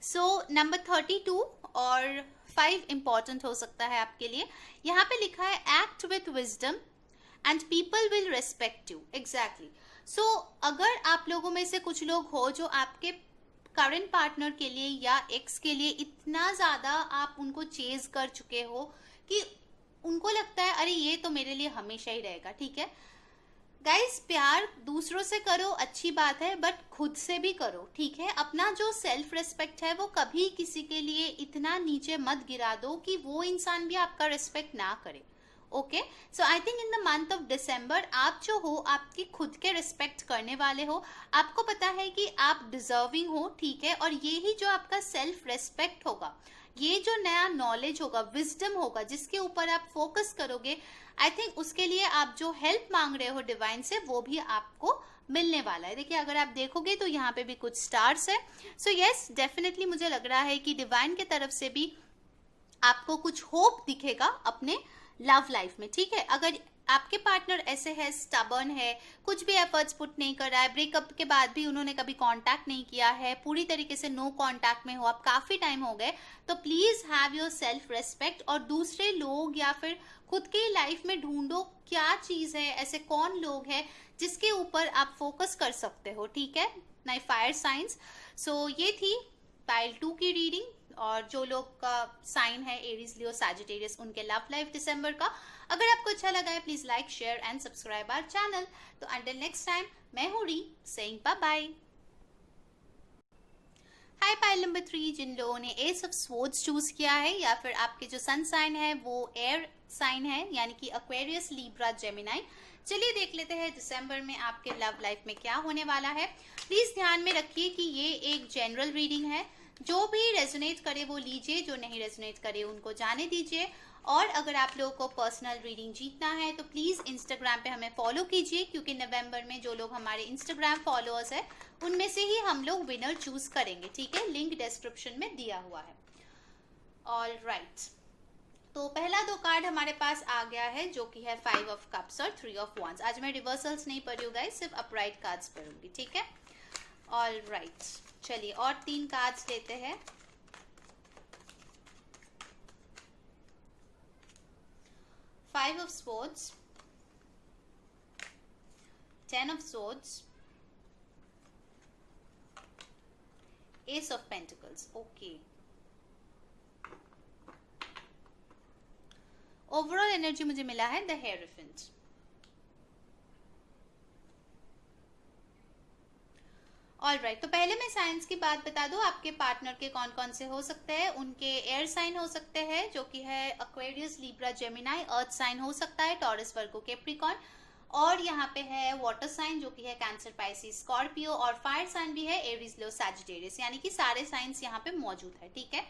सो नंबर 32 और 5 इंपॉर्टेंट हो सकता है आपके लिए। यहाँ पे लिखा है act with wisdom and people will respect you, exactly. So अगर आप लोगों में से कुछ लोग हो जो आपके करंट पार्टनर के लिए या एक्स के लिए इतना ज्यादा आप उनको चेज कर चुके हो कि उनको लगता है अरे ये तो मेरे लिए हमेशा ही रहेगा, ठीक है। गाइस प्यार दूसरों से करो, अच्छी बात है, बट खुद से भी करो, ठीक है। अपना जो सेल्फ रेस्पेक्ट है वो कभी किसी के लिए इतना नीचे मत गिरा दो कि वो इंसान भी आपका रेस्पेक्ट ना करे। Okay, so I think in the month of December आप जो हो आपकी खुद के रिस्पेक्ट करने वाले हो। आपको पता है कि आप डिजर्विंग हो, ठीक है, और ये ही जो आपका सेल्फ रेस्पेक्ट होगा, ये जो नया नॉलेज होगा, विजडम होगा, जिसके ऊपर आप फोकस करोगे, आई थिंक उसके लिए आप जो हेल्प मांग रहे हो डिवाइन से वो भी आपको मिलने वाला है। देखिए अगर आप देखोगे तो यहाँ पे भी कुछ स्टार्स है। सो यस डेफिनेटली मुझे लग रहा है कि डिवाइन की तरफ से भी आपको कुछ होप दिखेगा अपने लव लाइफ में, ठीक है। अगर आपके पार्टनर ऐसे है, स्टबर्न है, कुछ भी एफर्ट्स पुट नहीं कर रहा है, ब्रेकअप के बाद भी उन्होंने कभी कांटेक्ट नहीं किया है, पूरी तरीके से नो कांटेक्ट में हो, आप काफी टाइम हो गए, तो please have your self respect. और दूसरे लोग या फिर खुद की लाइफ में ढूंढो क्या चीज है, ऐसे कौन लोग हैं जिसके ऊपर आप फोकस कर सकते हो, ठीक है। नाइ फायर साइंस। सो ये थी पाइल 2 की रीडिंग, और जो लोग का साइन है एरीज, लियो, सैजिटेरियस, उनके लव लाइफ दिसंबर का। अगर आपको अच्छा लगा है please like, share and subscribe our channel. तो अंटिल नेक्स्ट टाइम, मैं हूँ री saying bye bye. Hi pile number 3, जिन लोगों ने एस ऑफ स्वॉर्ड्स चूज किया है या फिर आपके जो सन साइन है वो एयर साइन है, यानी कि एक्वेरियस, लीब्रा, जेमिनाई। चलिए देख लेते हैं दिसंबर में आपके लव लाइफ में क्या होने वाला है। प्लीज ध्यान में रखिए कि ये एक जनरल रीडिंग है, जो भी रेजोनेट करे वो लीजिए, जो नहीं रेजोनेट करे उनको जाने दीजिए। और अगर आप लोगों को पर्सनल रीडिंग जीतना है तो प्लीज इंस्टाग्राम पे हमें फॉलो कीजिए, क्योंकि नवंबर में जो लोग हमारे इंस्टाग्राम फॉलोअर्स है उनमें से ही हम लोग विनर चूज करेंगे, ठीक है। लिंक डिस्क्रिप्शन में दिया हुआ है। ऑल राइट, तो पहला दो कार्ड हमारे पास आ गया है जो कि है 5 ऑफ कप्स और 3 ऑफ wands। आज मैं रिवर्सल्स नहीं पढ़ी हूँ गाइस, सिर्फ अपराइट कार्ड्स पढ़ूंगी, ठीक है। ऑल राइट, चलिए और 3 कार्ड्स लेते हैं। 5 of swords, 10 of swords, Ace of Pentacles। Okay, overall energy मुझे मिला है द हेरोफेंट। ऑल राइट, तो पहले मैं साइंस की बात बता दूं, आपके पार्टनर के कौन कौन से हो सकते हैं। उनके एयर साइन हो सकते हैं जो कि है Aquarius, Libra, Gemini. Earth sign हो सकता है टॉरस, वर्गो, कैप्रिकॉर्न। और यहाँ पे है वाटर साइन जो कि है कैंसर, पाइसिस, स्कॉर्पियो। और फायर साइन भी है एरीज, लो, सैजिटेरियस। यानी कि सारे साइंस यहाँ पे मौजूद है, ठीक है।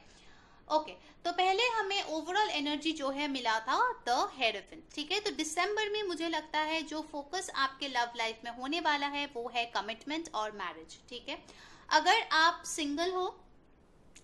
ओके, तो पहले हमें ओवरऑल एनर्जी जो है मिला था द हेरोफेंट, ठीक है। तो दिसंबर में मुझे लगता है जो फोकस आपके लव लाइफ में होने वाला है वो है कमिटमेंट और मैरिज, ठीक है। अगर आप सिंगल हो,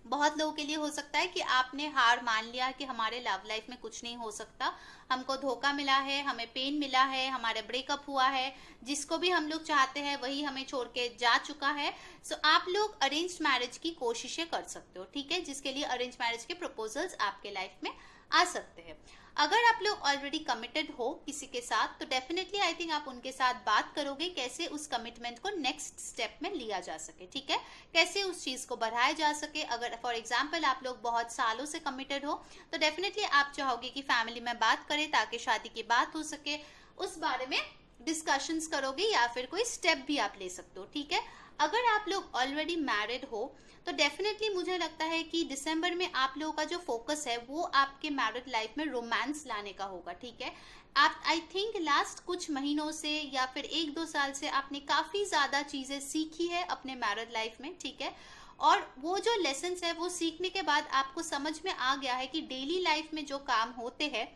बहुत लोगों के लिए हो सकता है कि आपने हार मान लिया कि हमारे लव लाइफ में कुछ नहीं हो सकता, हमको धोखा मिला है, हमें पेन मिला है, हमारे ब्रेकअप हुआ है, जिसको भी हम लोग चाहते हैं वही हमें छोड़ के जा चुका है। सो आप लोग अरेंज्ड मैरिज की कोशिशें कर सकते हो, ठीक है, जिसके लिए अरेंज मैरिज के प्रपोजल्स आपके लाइफ में आ सकते हैं। अगर आप लोग ऑलरेडी कमिटेड हो किसी के साथ तो डेफिनेटली आई थिंक आप उनके साथ बात करोगे कैसे उस कमिटमेंट को नेक्स्ट स्टेप में लिया जा सके, ठीक है, कैसे उस चीज को बढ़ाया जा सके। अगर फॉर एग्जांपल आप लोग बहुत सालों से कमिटेड हो तो डेफिनेटली आप चाहोगे कि फैमिली में बात करें ताकि शादी की बात हो सके, उस बारे में डिस्कशंस करोगे या फिर कोई स्टेप भी आप ले सकते हो, ठीक है। अगर आप लोग ऑलरेडी मैरिड हो तो डेफिनेटली मुझे लगता है कि दिसंबर में आप लोगों का जो फोकस है वो आपके मैरिड लाइफ में रोमांस लाने का होगा, ठीक है। आप आई थिंक लास्ट कुछ महीनों से या फिर 1-2 साल से आपने काफी ज्यादा चीजें सीखी है अपने मैरिड लाइफ में, ठीक है। और वो जो लेसन्स है वो सीखने के बाद आपको समझ में आ गया है कि डेली लाइफ में जो काम होते हैं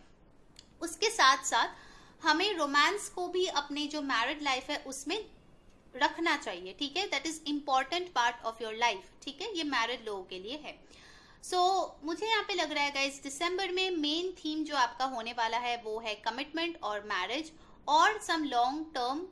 उसके साथ साथ हमें रोमांस को भी अपने जो मैरिड लाइफ है उसमें रखना चाहिए, ठीक है। That is important part of your life, ठीक है, ये मैरिड लोगों के लिए है। सो मुझे यहाँ पे लग रहा है गाइस दिसंबर में मेन थीम जो आपका होने वाला है वो है कमिटमेंट और मैरिज और सम लॉन्ग टर्म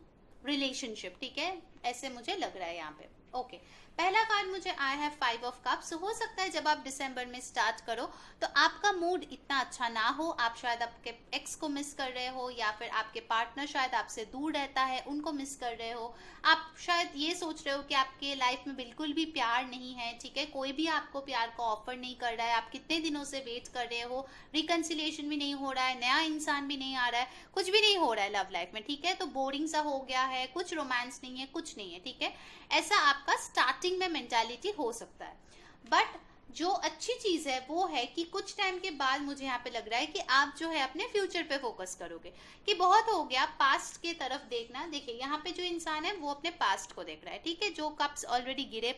रिलेशनशिप, ठीक है, ऐसे मुझे लग रहा है यहाँ पे। ओके, पहला कार्ड मुझे आया है 5 ऑफ कप्स। हो सकता है जब आप दिसंबर में स्टार्ट करो तो आपका मूड इतना अच्छा ना हो, आप शायद आपके एक्स को मिस कर रहे हो या फिर आपके पार्टनर शायद आपसे दूर रहता है, उनको मिस कर रहे हो। आप शायद ये सोच रहे हो कि आपके लाइफ में बिल्कुल भी प्यार नहीं है, ठीक है, कोई भी आपको प्यार का ऑफर नहीं कर रहा है, आप कितने दिनों से वेट कर रहे हो, रिकन्सिलिएशन भी नहीं हो रहा है, नया इंसान भी नहीं आ रहा है, कुछ भी नहीं हो रहा है लव लाइफ में, ठीक है। तो बोरिंग सा हो गया है, कुछ रोमांस नहीं है, कुछ नहीं है, ठीक है। ऐसा आपका स्टार्टिंग में मेंटालिटी हो सकता है। बट जो अच्छी चीज है वो है कि कुछ टाइम के बाद मुझे यहाँ पे लग रहा है कि आप जो है अपने फ्यूचर पे फोकस करोगे कि बहुत हो गया पास्ट के तरफ देखना। देखिए यहाँ पे जो इंसान है वो अपने पास्ट को देख रहा है, ठीक है, जो कप्स ऑलरेडी गिरे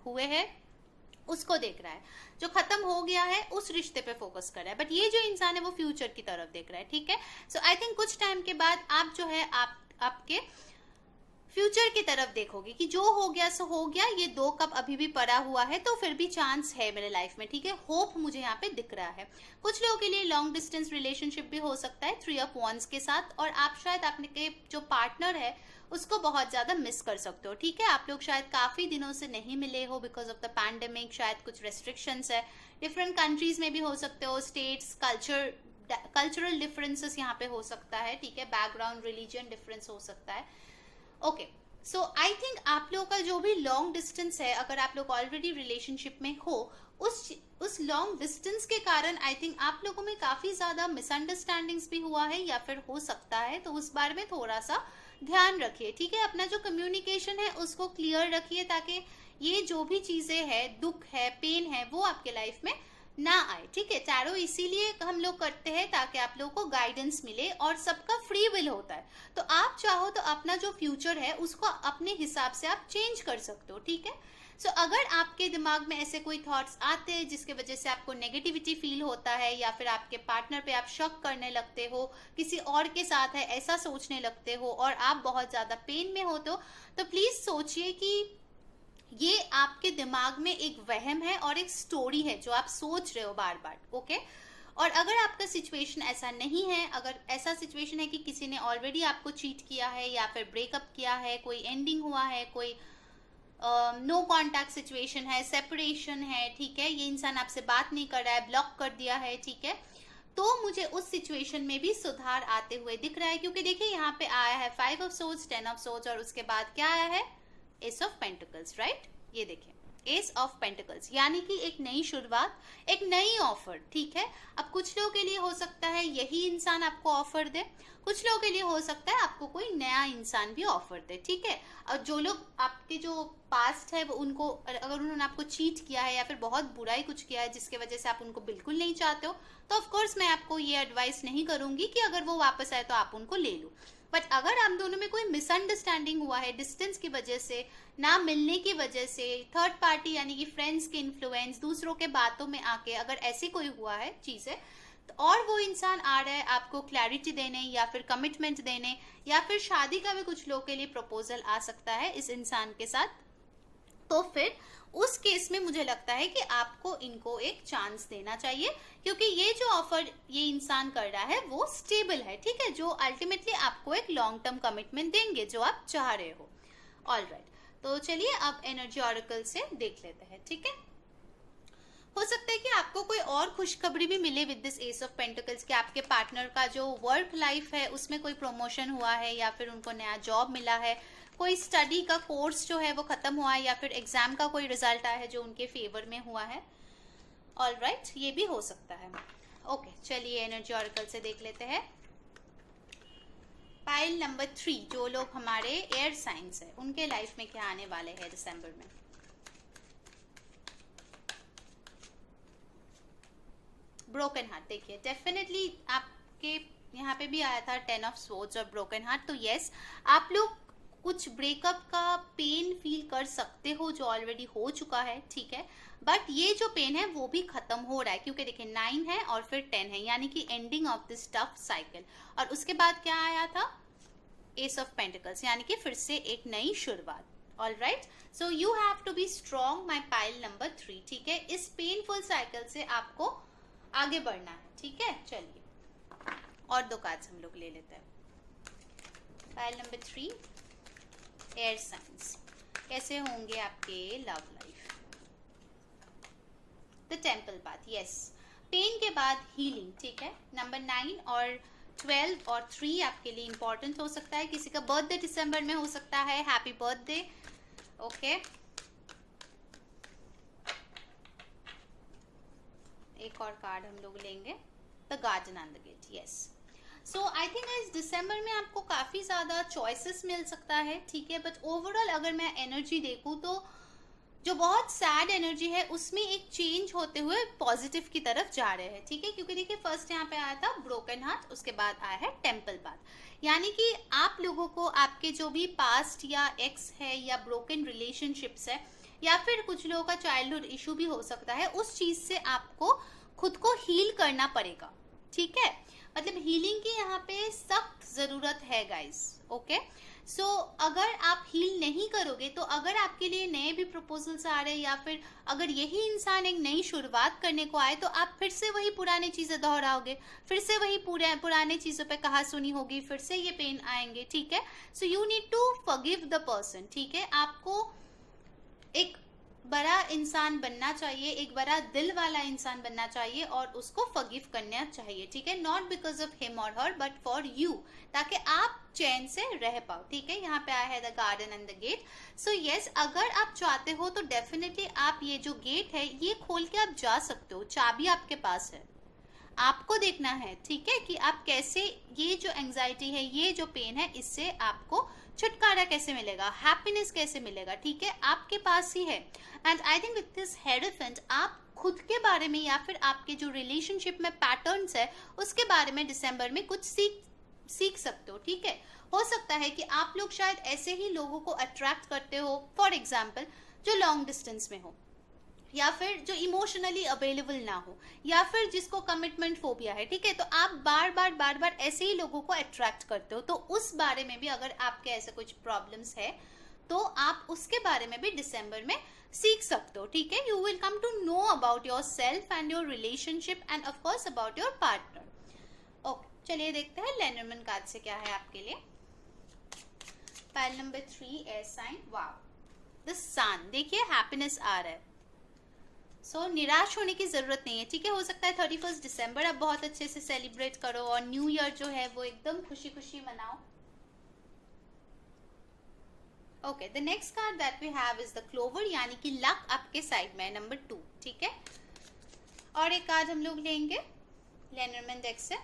हुए हैं उसको देख रहा है, जो खत्म हो गया है उस रिश्ते पे फोकस कर रहा है। बट ये जो इंसान है वो फ्यूचर की तरफ देख रहा है, ठीक है। सो आई थिंक कुछ टाइम के बाद आप जो है आपके फ्यूचर की तरफ देखोगे कि जो हो गया सो हो गया, ये 2 कप अभी भी पड़ा हुआ है तो फिर भी चांस है मेरे लाइफ में, ठीक है, होप मुझे यहाँ पे दिख रहा है। कुछ लोगों के लिए लॉन्ग डिस्टेंस रिलेशनशिप भी हो सकता है 3 ऑफ wands के साथ, और आप शायद आपके जो पार्टनर है उसको बहुत ज्यादा मिस कर सकते हो, ठीक है। आप लोग शायद काफी दिनों से नहीं मिले हो बिकॉज ऑफ द पैंडेमिक, शायद कुछ रेस्ट्रिक्शंस है, डिफरेंट कंट्रीज में भी हो सकते हो, स्टेट्स, कल्चरल डिफरेंसेस यहाँ पे हो सकता है, ठीक है, बैकग्राउंड, रिलीजन डिफरेंस हो सकता है। ओके, सो आई थिंक आप लोगों का जो भी लॉन्ग डिस्टेंस है, अगर आप लोग ऑलरेडी रिलेशनशिप में हो, उस लॉन्ग डिस्टेंस के कारण आई थिंक आप लोगों में काफी ज्यादा मिसअंडरस्टैंडिंग्स भी हुआ है या फिर हो सकता है, तो उस बारे में थोड़ा सा ध्यान रखिए, ठीक है। अपना जो कम्युनिकेशन है उसको क्लियर रखिए ताकि ये जो भी चीजें है, दुख है, पेन है, वो आपके लाइफ में ना आए, ठीक है। टैरो इसीलिए हम लोग करते हैं ताकि आप लोगों को गाइडेंस मिले, और सबका फ्री विल होता है, तो आप चाहो तो अपना जो फ्यूचर है उसको अपने हिसाब से आप चेंज कर सकते हो, ठीक है। सो अगर आपके दिमाग में ऐसे कोई थॉट्स आते हैं जिसके वजह से आपको नेगेटिविटी फील होता है या फिर आपके पार्टनर पे आप शक करने लगते हो, किसी और के साथ है ऐसा सोचने लगते हो और आप बहुत ज्यादा पेन में हो, तो प्लीज सोचिए कि ये आपके दिमाग में एक वहम है और एक स्टोरी है जो आप सोच रहे हो बार बार, ओके। और अगर आपका सिचुएशन ऐसा नहीं है, अगर ऐसा सिचुएशन है कि किसी ने ऑलरेडी आपको चीट किया है या फिर ब्रेकअप किया है, कोई एंडिंग हुआ है, कोई नो कॉन्टैक्ट सिचुएशन है, सेपरेशन है, ठीक है, ये इंसान आपसे बात नहीं कर रहा है, ब्लॉक कर दिया है, ठीक है, तो मुझे उस सिचुएशन में भी सुधार आते हुए दिख रहा है। क्योंकि देखिए यहाँ पे आया है 5 ऑफ सोर्ड्स, 10 ऑफ सोर्ड्स और उसके बाद क्या आया है, एस ऑफ पेंटिकल्स, राइट। ये देखिए एस ऑफ पेंटिकल्स, यानी कि एक नई शुरुआत, एक नई ऑफर, ठीक है। अब कुछ लोगों के लिए हो सकता है यही इंसान आपको ऑफर दे, कुछ लोगों के लिए हो सकता है आपको कोई नया इंसान भी ऑफर दे, ठीक है। और जो लोग आपके जो पास्ट है वो उनको, अगर उन्होंने आपको चीट किया है या फिर बहुत बुरा ही कुछ किया है जिसके वजह से आप उनको बिल्कुल नहीं चाहते हो, तो ऑफ कोर्स मैं आपको ये एडवाइस नहीं करूंगी कि अगर वो वापस आए तो आप उनको ले लो। बट अगर आप दोनों में कोई मिसअंडरस्टैंडिंग हुआ है, डिस्टेंस की वजह से, ना मिलने की वजह से, थर्ड पार्टी यानी कि फ्रेंड्स के इन्फ्लुएंस, दूसरों के बातों में आके अगर ऐसी कोई हुआ है चीजें, तो और वो इंसान आ रहा है आपको क्लैरिटी देने या फिर कमिटमेंट देने या फिर शादी का भी कुछ लोगों के लिए प्रपोजल आ सकता है इस इंसान के साथ, तो फिर उस केस में मुझे लगता है कि आपको इनको एक चांस देना चाहिए, क्योंकि ये जो ऑफर ये इंसान कर रहा है वो स्टेबल है, ठीक है, जो अल्टीमेटली आपको एक लॉन्ग टर्म कमिटमेंट देंगे जो आप चाह रहे हो। ऑलराइट, तो चलिए अब एनर्जी ऑरेकल से देख लेते हैं, ठीक है। हो सकता है कि आपको कोई और खुशखबरी भी मिले with this S of pentacles, कि आपके पार्टनर का जो वर्क लाइफ है उसमें कोई प्रमोशन हुआ है या फिर उनको नया जॉब मिला है, कोई स्टडी का कोर्स जो है वो खत्म हुआ है या फिर एग्जाम का कोई रिजल्ट आया है जो उनके फेवर में हुआ है। ऑलराइट, ये भी हो सकता है। ओके, चलिए एनर्जी ऑरेकल से देख लेते हैं। पाइल नंबर 3, जो लोग हमारे एयर साइंस है उनके लाइफ में क्या आने वाले हैं दिसंबर में। ब्रोकन हार्ट, देखिए डेफिनेटली आपके यहाँ पे भी आया था 10 ऑफ स्वॉर्ड्स और ब्रोकन हार्ट, तो यस आप लोग कुछ ब्रेकअप का पेन फील कर सकते हो जो ऑलरेडी हो चुका है, ठीक है, बट ये जो पेन है वो भी खत्म हो रहा है, क्योंकि देखिए 9 है और फिर 10 है, यानी कि ending of this tough cycle. और उसके बाद क्या आया था, एस ऑफ पेंटिकल्स, यानी कि फिर से एक नई शुरुआत। Alright, so you have to be strong my pile number 3, ठीक है, इस पेनफुल साइकिल से आपको आगे बढ़ना है, ठीक है। चलिए और दो कार्ड्स हम लोग ले लेते हैं। पाइल नंबर 3, एयर साइंस, कैसे होंगे आपके love life. The temple path, yes, pain के बाद हीलिंग, ठीक है। नंबर 9 और 12 और 3 आपके लिए इंपॉर्टेंट हो सकता है। किसी का बर्थडे दिसंबर में हो सकता है, हैप्पी बर्थडे। ओके, एक और कार्ड हम लोग लेंगे, the garden and the gate, yes. So I think इस दिसंबर में आपको काफी ज्यादा चॉइसेस मिल सकता है, ठीक है, बट ओवरऑल अगर मैं एनर्जी देखूं तो जो बहुत सैड एनर्जी है उसमें एक चेंज होते हुए पॉजिटिव की तरफ जा रहे हैं, ठीक है, क्योंकि देखिए फर्स्ट यहाँ पे आया था ब्रोकन हार्ट, उसके बाद आया है टेम्पल पाथ, यानी कि आप लोगों को आपके जो भी पास्ट या एक्स है या ब्रोकन रिलेशनशिप्स है या फिर कुछ लोगों का चाइल्डहुड इशू भी हो सकता है, उस चीज से आपको खुद को हील करना पड़ेगा, ठीक है, मतलब हीलिंग की यहाँ पे सख्त जरूरत है गाइस। ओके, सो अगर आप हील नहीं करोगे तो अगर आपके लिए नए भी प्रपोजल्स आ रहे हैं या फिर अगर यही इंसान एक नई शुरुआत करने को आए तो आप फिर से वही पुरानी चीजें दोहराओगे, फिर से वही पुराने चीजों पे कहा सुनी होगी, फिर से ये पेन आएंगे, ठीक है। So you need to forgive the person, ठीक है, आपको एक बड़ा इंसान बनना चाहिए, एक बड़ा दिल वाला इंसान बनना चाहिए और उसको फॉरगिव करना चाहिए, ठीक है, नॉट बिकॉज ऑफ हिम और हर बट फॉर यू, ताकि आप चैन से रह पाओ, ठीक है। यहाँ पे आया है the garden and the gate. So yes, अगर आप चाहते हो तो डेफिनेटली आप ये जो गेट है ये खोल के आप जा सकते हो, चाबी आपके पास है, आपको देखना है, ठीक है, कि आप कैसे ये जो एंजाइटी है, ये जो पेन है, इससे आपको छुटकारा कैसे मिलेगा, हैप्पीनेस कैसे मिलेगा, ठीक है, आपके पास ही है। And I think with this hierophant आप खुद के बारे में या फिर आपके जो रिलेशनशिप में पैटर्न्स है उसके बारे में दिसंबर में कुछ सीख सकते हो, ठीक है। हो सकता है कि आप लोग शायद ऐसे ही लोगों को अट्रैक्ट करते हो, फॉर एग्जाम्पल जो लॉन्ग डिस्टेंस में हो या फिर जो इमोशनली अवेलेबल ना हो या फिर जिसको कमिटमेंट फोबिया है, ठीक है, तो आप बार बार ऐसे ही लोगों को अट्रैक्ट करते हो, तो उस बारे में भी अगर आपके ऐसे कुछ प्रॉब्लम्स है तो आप उसके बारे में भी दिसंबर में सीख सकते हो, ठीक है। You will come to know about yourself and your relationship and of course about your partner. Okay, चलिए देखते हैं लेनरमैन कार्ड से क्या है आपके लिए। Pile number 3 air sign, wow the sun, देखिए हैप्पीनेस आ रहा है। सो निराश होने की जरूरत नहीं है, ठीक है। हो सकता है 31 दिसंबर आप बहुत अच्छे से सेलिब्रेट करो और न्यू ईयर जो है वो एकदम खुशी खुशी मनाओ। Okay, the next card that we have is the clover, यानी कि लक आपके साइड में है, नंबर 2, ठीक है। और एक कार्ड हम लोग लेंगे लेनरमैन डेक से।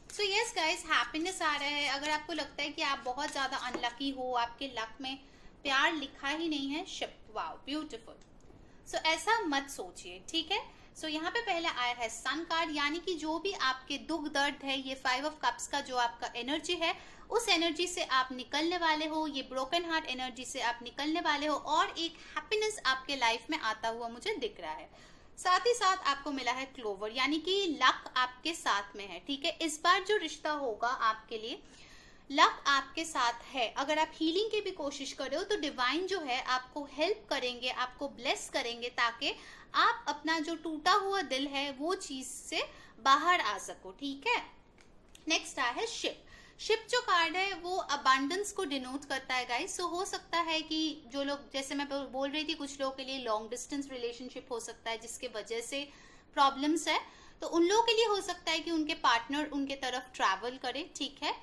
सो यस गाइस, हैप्पीनेस आ रहा है। अगर आपको लगता है कि आप बहुत ज्यादा अनलकी हो, आपके लक में प्यार लिखा ही नहीं है, शिप, वाओ ब्यूटीफुल। सो ऐसा मत सोचिए, ठीक है। सो यहाँ पे पहले आया है सन कार्ड, यानी कि जो भी आपके दुख दर्द है, ये 5 ऑफ कप्स का जो आपका एनर्जी है, उस एनर्जी से आप निकलने वाले हो। ये ब्रोकन हार्ट एनर्जी से आप निकलने वाले हो और एक हैप्पीनेस आपके लाइफ में आता हुआ मुझे दिख रहा है। साथ ही साथ आपको मिला है क्लोवर, यानी कि लक आपके साथ में है, ठीक है। इस बार जो रिश्ता होगा आपके लिए, लक आपके साथ है। अगर आप हीलिंग की भी कोशिश कर रहे हो तो डिवाइन जो है आपको हेल्प करेंगे, आपको ब्लेस करेंगे, ताकि आप अपना जो टूटा हुआ दिल है वो चीज से बाहर आ सको, ठीक है। नेक्स्ट है शिप। शिप जो कार्ड है वो अबांडेंस को डिनोट करता है गाइस। सो हो सकता है कि जो लोग, जैसे मैं बोल रही थी, कुछ लोगों के लिए लॉन्ग डिस्टेंस रिलेशनशिप हो सकता है जिसके वजह से प्रॉब्लम्स है, तो उन लोगों के लिए हो सकता है कि उनके पार्टनर उनके तरफ ट्रैवल करे, ठीक है।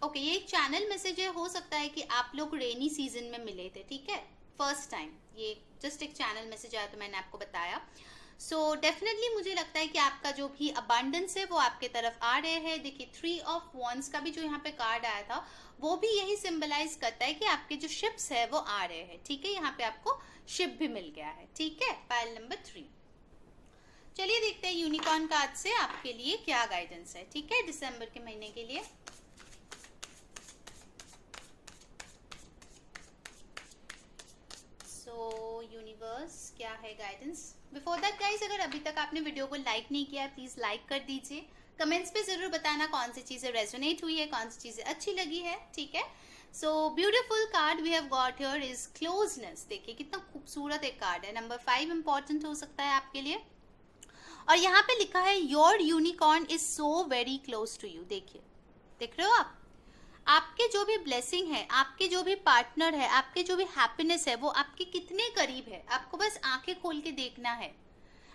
ओके, ये एक चैनल मैसेज है। हो सकता है कि आप लोग रेनी सीजन में मिले थे, ठीक है, फर्स्ट टाइम। ये जस्ट एक चैनल मैसेज आया तो मैंने आपको बताया। सो डेफिनेटली मुझे लगता है कि आपका जो भी अबांडेंस है वो आपके तरफ आ रहे हैं। देखिए 3 ऑफ वॉन्ड्स का भी जो यहाँ पे कार्ड आया था वो भी यही सिंबलाइज करता है कि आपके जो शिप्स है वो आ रहे हैं, ठीक है। यहाँ पे आपको शिप भी मिल गया है, ठीक है। Pile number 3। चलिए देखते हैं यूनिकॉर्न कार्ड से आपके लिए क्या गाइडेंस है, ठीक है, दिसंबर के महीने के लिए। यूनिवर्स क्या है गाइडेंस। बिफोर दैट गाइस, अगर अभी तक आपने वीडियो को लाइक नहीं किया प्लीज लाइक कर दीजिए। कमेंट्स पे जरूर बताना कौन सी चीजें रेजोनेट हुई है, कौन सी चीजें अच्छी लगी है, ठीक है। So beautiful card we have got here is closeness. देखिए कितना खूबसूरत एक कार्ड है। नंबर 5 इंपॉर्टेंट हो सकता है आपके लिए। और यहाँ पे लिखा है your unicorn is so very close to you. देखिए, देख रहे हो आप, आपके जो भी ब्लेसिंग है, आपके जो भी पार्टनर है, आपके जो भी हैप्पीनेस है वो आपके कितने करीब है, आपको बस आंखें खोल के देखना है।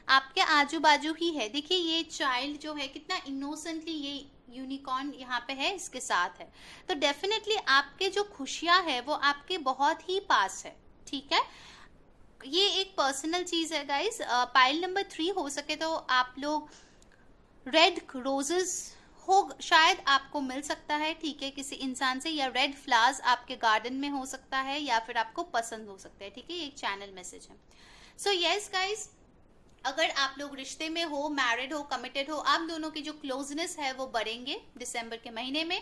आपके आजू बाजू ही है। देखिए ये चाइल्ड जो है कितना इनोसेंटली ये यूनिकॉर्न यहाँ पे है, इसके साथ है। तो डेफिनेटली आपके जो खुशियां है वो आपके बहुत ही पास है, ठीक है। ये एक पर्सनल चीज है गाइस। पाइल नंबर 3 हो सके तो आप लोग रेड रोजेस हो शायद आपको मिल सकता है, ठीक है, किसी इंसान से, या रेड फ्लावर्स आपके गार्डन में हो सकता है, या फिर आपको पसंद हो सकता है, ठीक है। ये एक चैनल मैसेज है। सो यस गाइस, अगर आप लोग रिश्ते में हो, मैरिड हो, कमिटेड हो, आप दोनों की जो क्लोजनेस है वो बढ़ेंगे दिसंबर के महीने में।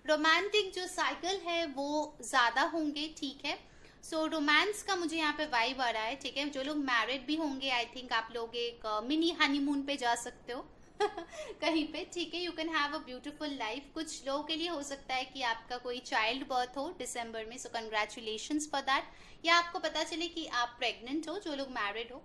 रोमांटिक जो साइकिल है वो ज्यादा होंगे, ठीक है। सो रोमांस का मुझे यहाँ पे वाइब आ रहा है, ठीक है। जो लोग मैरिड भी होंगे, आई थिंक आप लोग एक मिनी हनीमून पे जा सकते हो कहीं पे, ठीक है। You can have a beautiful life. कुछ लोगों के लिए हो सकता है कि आपका कोई चाइल्ड बर्थ हो दिसंबर में, सो कंग्रेचुलेशंस फॉर दैट। या आपको पता चले कि आप प्रेग्नेंट हो, जो लोग मैरिड हो।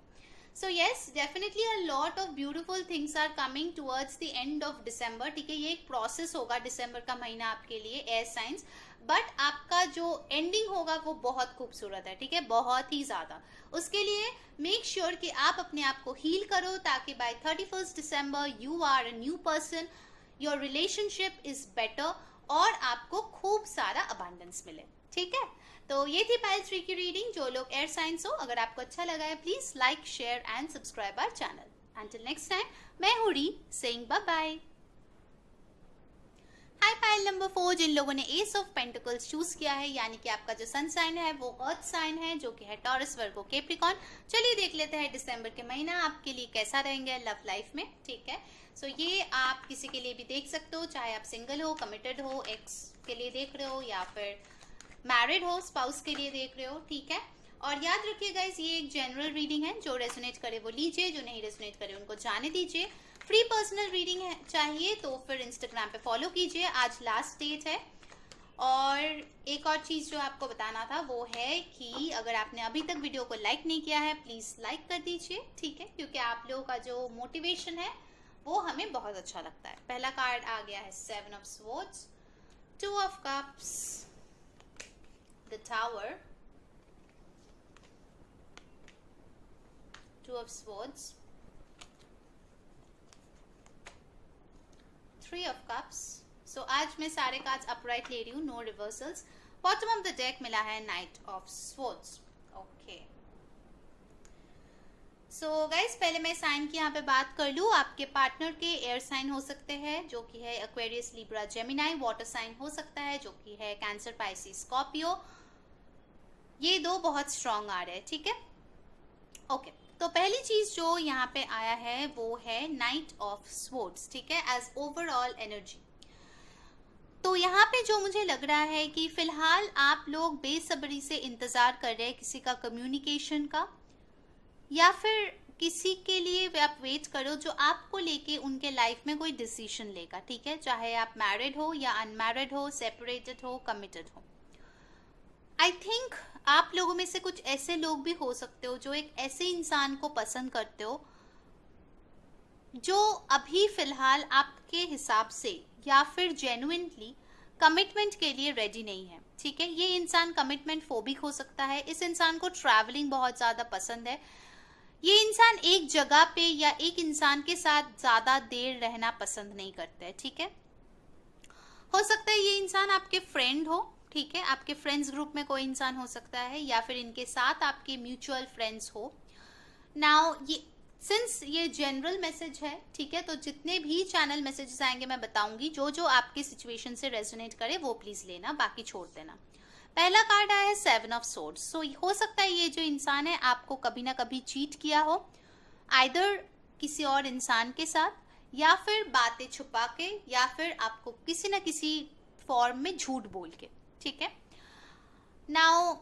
So yes, definitely a lot of beautiful things are coming towards the end of December, ठीक है। ये एक प्रोसेस होगा दिसंबर का महीना आपके लिए एयर साइंस, बट आपका जो एंडिंग होगा वो बहुत खूबसूरत है, ठीक है, बहुत ही ज्यादा। उसके लिए मेक श्योर कि आप अपने आप को हील करो, ताकि by 31 December you are a new person, your relationship is better और आपको खूब सारा अबांडेंस मिले, ठीक है। तो ये थी पाइल 3 की रीडिंग। जो लोग एयर साइंस हो, अगर आपको अच्छा लगा है please like, share and subscribe our channel. Until next time, मैं हूँ री saying bye bye. Hi pile number 4, जिन लोगों ने एस ऑफ पेंटिकल्स चूज किया है, यानी कि आपका जो सन साइन है वो अर्थ साइन है, जो कि है टॉरस, वर्गो, कैप्रिकॉर्न। चलिए देख लेते हैं दिसंबर के महीना आपके लिए कैसा रहेंगे लव लाइफ में, ठीक है। सो ये आप किसी के लिए भी देख सकते हो, चाहे आप सिंगल हो, कमिटेड हो, एक्स के लिए देख रहे हो, या फिर मैरिड हो, स्पाउस के लिए देख रहे हो, ठीक है। और याद रखिए गाइस, ये एक जनरल रीडिंग है। जो रेजोनेट करे वो लीजिए, जो नहीं रेजोनेट करे उनको जाने दीजिए। फ्री पर्सनल रीडिंग है चाहिए तो फिर इंस्टाग्राम पे फॉलो कीजिए, आज लास्ट डेट है। और एक और चीज जो आपको बताना था वो है कि अगर आपने अभी तक वीडियो को लाइक नहीं किया है प्लीज लाइक कर दीजिए, ठीक है, क्योंकि आप लोगों का जो मोटिवेशन है वो हमें बहुत अच्छा लगता है। पहला कार्ड आ गया है 7 of swords, 2 of cups, the tower, 2 of swords, 3 of cups. So आज मैं सारे कार्ड्स अपराइट ले रही हूँ, no reversals. Bottom of the deck मिला है knight of swords. Okay, so guys पहले मैं साइन की यहाँ पे बात कर लूँ। आपके पार्टनर के एयर साइन हो सकते हैं जो कि है Aquarius, Libra, Gemini. Water sign हो सकता है जो कि है कैंसर, पाइसिस, स्कॉर्पियो। ये दो बहुत स्ट्रांग आ रहे हैं, ठीक है। ओके, तो पहली चीज जो यहाँ पे आया है वो है नाइट ऑफ स्वॉर्ड्स, ठीक है, एज ओवरऑल एनर्जी। तो यहाँ पे जो मुझे लग रहा है कि फिलहाल आप लोग बेसब्री से इंतजार कर रहे हैं किसी का कम्युनिकेशन का, या फिर किसी के लिए आप वेट करो जो आपको लेके उनके लाइफ में कोई डिसीजन लेगा, ठीक है, चाहे आप मैरिड हो या अनमैरिड हो, सेपरेटेड हो, कमिटेड हो। आई थिंक आप लोगों में से कुछ ऐसे लोग भी हो सकते हो जो एक ऐसे इंसान को पसंद करते हो जो अभी फिलहाल आपके हिसाब से या फिर जेन्युइनली कमिटमेंट के लिए रेडी नहीं है, ठीक है। ये इंसान कमिटमेंट फोबिक हो सकता है। इस इंसान को ट्रैवलिंग बहुत ज्यादा पसंद है। ये इंसान एक जगह पे या एक इंसान के साथ ज्यादा देर रहना पसंद नहीं करते हैं, ठीक है। हो सकता है ये इंसान आपके फ्रेंड हो, ठीक है, आपके फ्रेंड्स ग्रुप में कोई इंसान हो सकता है, या फिर इनके साथ आपके म्यूचुअल फ्रेंड्स हो। नाउ ये सिंस ये जनरल मैसेज है, ठीक है, तो जितने भी चैनल मैसेजेस आएंगे मैं बताऊंगी, जो जो आपके सिचुएशन से रेजोनेट करे वो प्लीज लेना, बाकी छोड़ देना। पहला कार्ड आया है 7 ऑफ स्वॉर्ड्स। सो हो सकता है ये जो इंसान है आपको कभी ना कभी चीट किया हो, आइदर किसी और इंसान के साथ, या फिर बातें छुपा के, या फिर आपको किसी ना किसी फॉर्म में झूठ बोल के, ठीक है। नाउ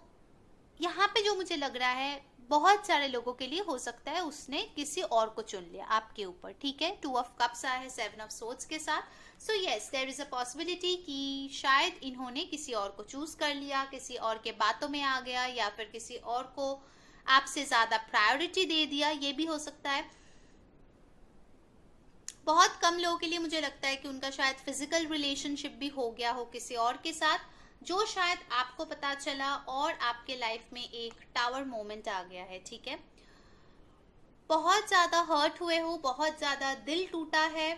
यहाँ पे जो मुझे लग रहा है बहुत सारे लोगों के लिए हो सकता है उसने किसी और को चुन लिया आपके ऊपर, ठीक है। 2 ऑफ कप्स आया है 7 ऑफ स्वॉर्ड्स के साथ। So yes, there is a possibility कि शायद इन्होंने किसी और को चूज कर लिया, किसी और के बातों में आ गया, या फिर किसी और को आपसे ज्यादा प्रायोरिटी दे दिया, ये भी हो सकता है। बहुत कम लोगों के लिए मुझे लगता है कि उनका शायद फिजिकल रिलेशनशिप भी हो गया हो किसी और के साथ, जो शायद आपको पता चला और आपके लाइफ में एक टावर मोमेंट आ गया है, ठीक है। बहुत ज्यादा हर्ट हुए हो, बहुत ज्यादा दिल टूटा है,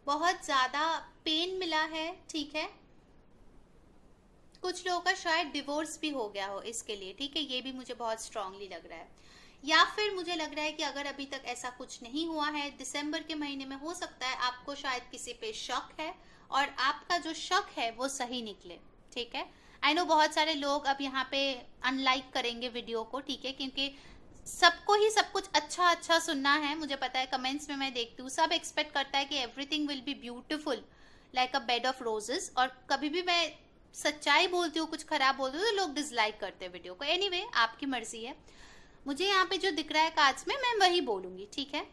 बहुत ज्यादा पेन मिला है, ठीक है। कुछ लोगों का शायद डिवोर्स भी हो गया हो इसके लिए, ठीक है, ये भी मुझे बहुत स्ट्रांगली लग रहा है। या फिर मुझे लग रहा है कि अगर अभी तक ऐसा कुछ नहीं हुआ है, दिसंबर के महीने में हो सकता है आपको शायद किसी पे शक है और आपका जो शक है वो सही निकले, ठीक है। आई नो बहुत सारे लोग अब यहाँ पे अनलाइक करेंगे वीडियो को, ठीक है, क्योंकि सबको ही सब कुछ अच्छा अच्छा सुनना है। मुझे पता है, कमेंट्स में मैं देखती हूँ सब एक्सपेक्ट करता है कि everything will be beautiful like a bed of roses, और कभी भी मैं सच्चाई बोलती हूँ, कुछ खराब बोलती हूँ तो लोग डिसलाइक करते हैं वीडियो को। एनीवे, आपकी मर्जी है। मुझे यहाँ पे जो दिख रहा है कार्ड्स में मैं वही बोलूंगी, ठीक है।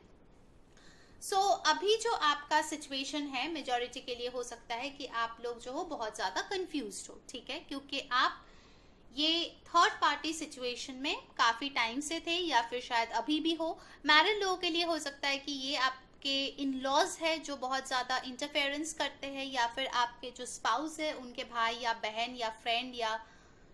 सो अभी जो आपका सिचुएशन है मेजॉरिटी के लिए हो सकता है कि आप लोग जो हो बहुत ज्यादा कंफ्यूज्ड हो, ठीक है, क्योंकि आप ये थर्ड पार्टी सिचुएशन में काफी टाइम से थे, या फिर शायद अभी भी हो। मैरिड लोगों के लिए हो सकता है कि ये आपके इन लॉज है जो बहुत ज्यादा इंटरफेरेंस करते हैं, या फिर आपके जो स्पाउस है उनके भाई या बहन या फ्रेंड या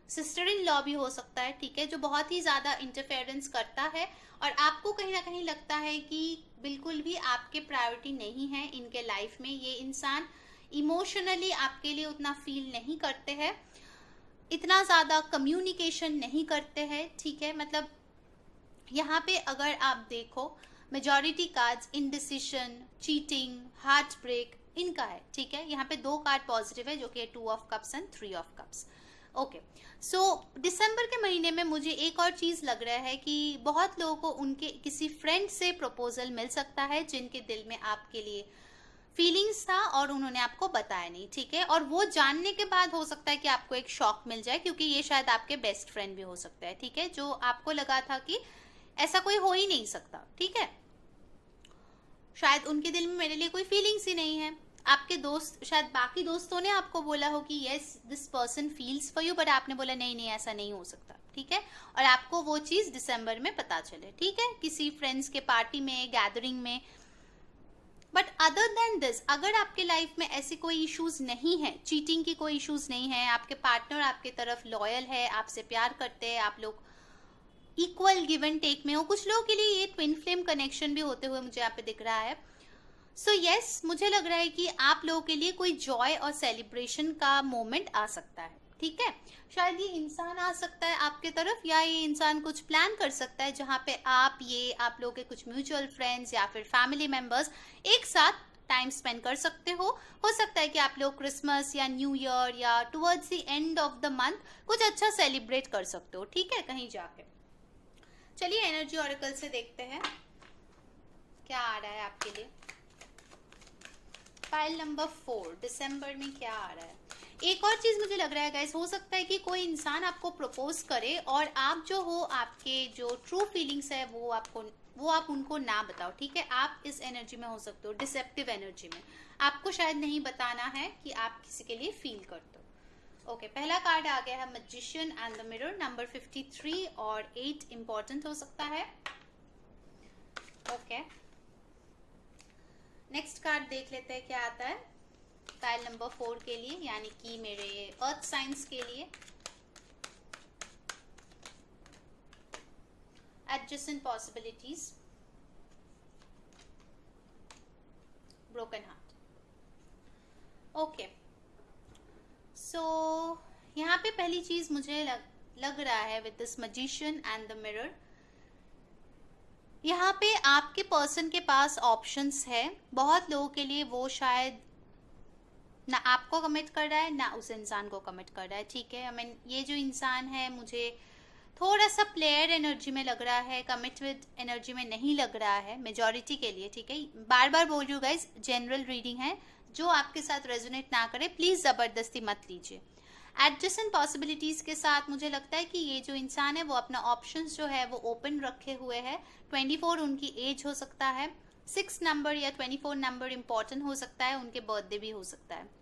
सिस्टर इन लॉ भी हो सकता है, ठीक है, जो बहुत ही ज्यादा इंटरफेरेंस करता है और आपको कहीं ना कहीं लगता है कि बिल्कुल भी आपके प्रायोरिटी नहीं है इनके लाइफ में। ये इंसान इमोशनली आपके लिए उतना फील नहीं करते हैं, इतना ज्यादा कम्युनिकेशन नहीं करते हैं, ठीक है। मतलब यहाँ पे अगर आप देखो majority cards indecision, cheating, heartbreak इनका है, ठीक है। यहाँ पे 2 कार्ड पॉजिटिव है जो कि 2 of cups and 3 of cups. Okay, so दिसंबर के महीने में मुझे एक और चीज लग रहा है कि बहुत लोगों को उनके किसी फ्रेंड से प्रपोजल मिल सकता है जिनके दिल में आपके लिए फीलिंग्स था और उन्होंने आपको बताया नहीं, ठीक है। और वो जानने के बाद हो सकता है कि आपको एक शॉक मिल जाए, क्योंकि ये शायद आपके बेस्ट फ्रेंड भी हो सकता है, ठीक है, जो आपको लगा था कि ऐसा कोई हो ही नहीं सकता, ठीक है, शायद उनके दिल में मेरे लिए कोई फीलिंग्स ही नहीं है। आपके दोस्त, शायद बाकी दोस्तों ने आपको बोला हो कि yes this person feels for you, but आपने बोला नहीं नहीं ऐसा नहीं हो सकता, ठीक है, और आपको वो चीज दिसंबर में पता चले, ठीक है, किसी फ्रेंड्स के पार्टी में, गैदरिंग में। बट अदर देन दिस, अगर आपके लाइफ में ऐसी कोई इश्यूज नहीं है, चीटिंग की कोई इश्यूज नहीं है, आपके पार्टनर आपके तरफ लॉयल है, आपसे प्यार करते हैं, आप लोग इक्वल गिव एंड टेक में हो, कुछ लोगों के लिए ये ट्विन फ्लेम कनेक्शन भी होते हुए मुझे यहाँ पे दिख रहा है। सो यस, मुझे लग रहा है कि आप लोगों के लिए कोई जॉय और सेलिब्रेशन का मोमेंट आ सकता है, ठीक है। शायद ये इंसान आ सकता है आपके तरफ, या ये इंसान कुछ प्लान कर सकता है जहाँ पे आप लोगों के कुछ म्यूचुअल फ्रेंड्स या फिर फैमिली मेंबर्स एक साथ टाइम स्पेंड कर सकते हो सकता है कि आप लोग क्रिसमस या न्यू ईयर या towards the end of the month कुछ अच्छा सेलिब्रेट कर सकते हो, ठीक है, कहीं जाके। चलिए एनर्जी ऑरेकल से देखते हैं क्या आ रहा है आपके लिए। फाइल नंबर 4, दिसंबर में क्या आ रहा है। एक और चीज मुझे लग रहा है गाइस, हो सकता है कि कोई इंसान आपको प्रपोज करे और आप जो हो, आपके जो ट्रू फीलिंग्स है वो आप उनको ना बताओ, ठीक है। आप इस एनर्जी में हो सकते हो, डिसेप्टिव एनर्जी में, आपको शायद नहीं बताना है कि आप किसी के लिए फील करते हो। ओके, पहला कार्ड आ गया है magician and the mirror, number 53 और 8 इंपॉर्टेंट हो सकता है। ओके, नेक्स्ट कार्ड देख लेते हैं क्या आता है फाइल नंबर 4 के लिए, यानी कि मेरे अर्थ साइंस के लिए। Adjacent possibilities, broken heart. Okay, so यहाँ पे पहली चीज मुझे लग रहा है with this magician and the mirror, यहाँ पे आपके पर्सन के पास ऑप्शंस है। बहुत लोगों के लिए वो शायद ना आपको कमिट कर रहा है ना उस इंसान को कमिट कर रहा है, ठीक है। I mean, ये जो इंसान है मुझे थोड़ा सा प्लेयर एनर्जी में लग रहा है, कमिटमेंट एनर्जी में नहीं लग रहा है मेजॉरिटी के लिए, ठीक है। बार बार बोल रही हूँ गाइज, जनरल रीडिंग है, जो आपके साथ रेजोनेट ना करे प्लीज जबरदस्ती मत लीजिए। एडजेसेंट पॉसिबिलिटीज के साथ मुझे लगता है कि ये जो इंसान है वो अपना ऑप्शंस जो है वो ओपन रखे हुए है। 24 उनकी एज हो सकता है, 6 नंबर या 24 नंबर इंपॉर्टेंट हो सकता है, उनके बर्थडे भी हो सकता है।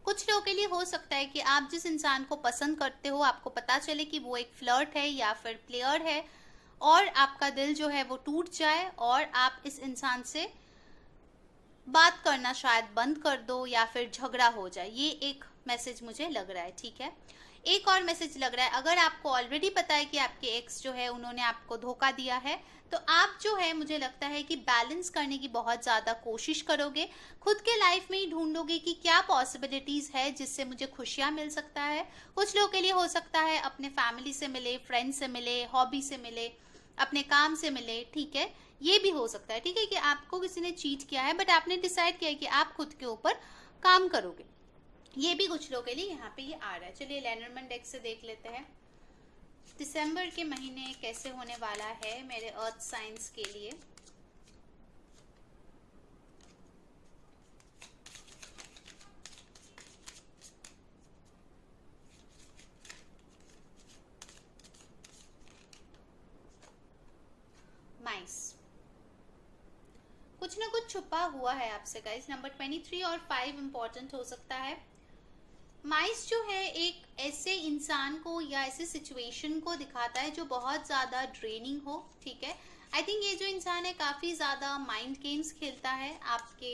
कुछ लोगों के लिए हो सकता है कि आप जिस इंसान को पसंद करते हो आपको पता चले कि वो एक फ्लर्ट है या फिर प्लेयर है, और आपका दिल जो है वो टूट जाए और आप इस इंसान से बात करना शायद बंद कर दो या फिर झगड़ा हो जाए। ये एक मैसेज मुझे लग रहा है, ठीक है। एक और मैसेज लग रहा है, अगर आपको ऑलरेडी पता है कि आपके एक्स जो है उन्होंने आपको धोखा दिया है, तो आप जो है मुझे लगता है कि बैलेंस करने की बहुत ज्यादा कोशिश करोगे, खुद के लाइफ में ही ढूंढोगे कि क्या पॉसिबिलिटीज है जिससे मुझे खुशियां मिल सकता है। कुछ लोगों के लिए हो सकता है अपने फैमिली से मिले, फ्रेंड से मिले, हॉबी से मिले, अपने काम से मिले, ठीक है। ये भी हो सकता है, ठीक है, कि आपको किसी ने चीट किया है बट आपने डिसाइड किया है कि आप खुद के ऊपर काम करोगे। ये भी कुछ लोगों के लिए यहाँ पे ये आ रहा है। चलिए लेनरमैन डेक से देख लेते हैं दिसंबर के महीने कैसे होने वाला है मेरे अर्थ साइंस के लिए। माइस, कुछ ना कुछ छुपा हुआ है आपसे गाइस। नंबर 23 और 5 इंपॉर्टेंट हो सकता है। माइस जो है एक ऐसे इंसान को या ऐसे सिचुएशन को दिखाता है जो बहुत ज्यादा ड्रेनिंग हो, ठीक है। आई थिंक ये जो इंसान है काफी ज्यादा माइंड गेम्स खेलता है आपके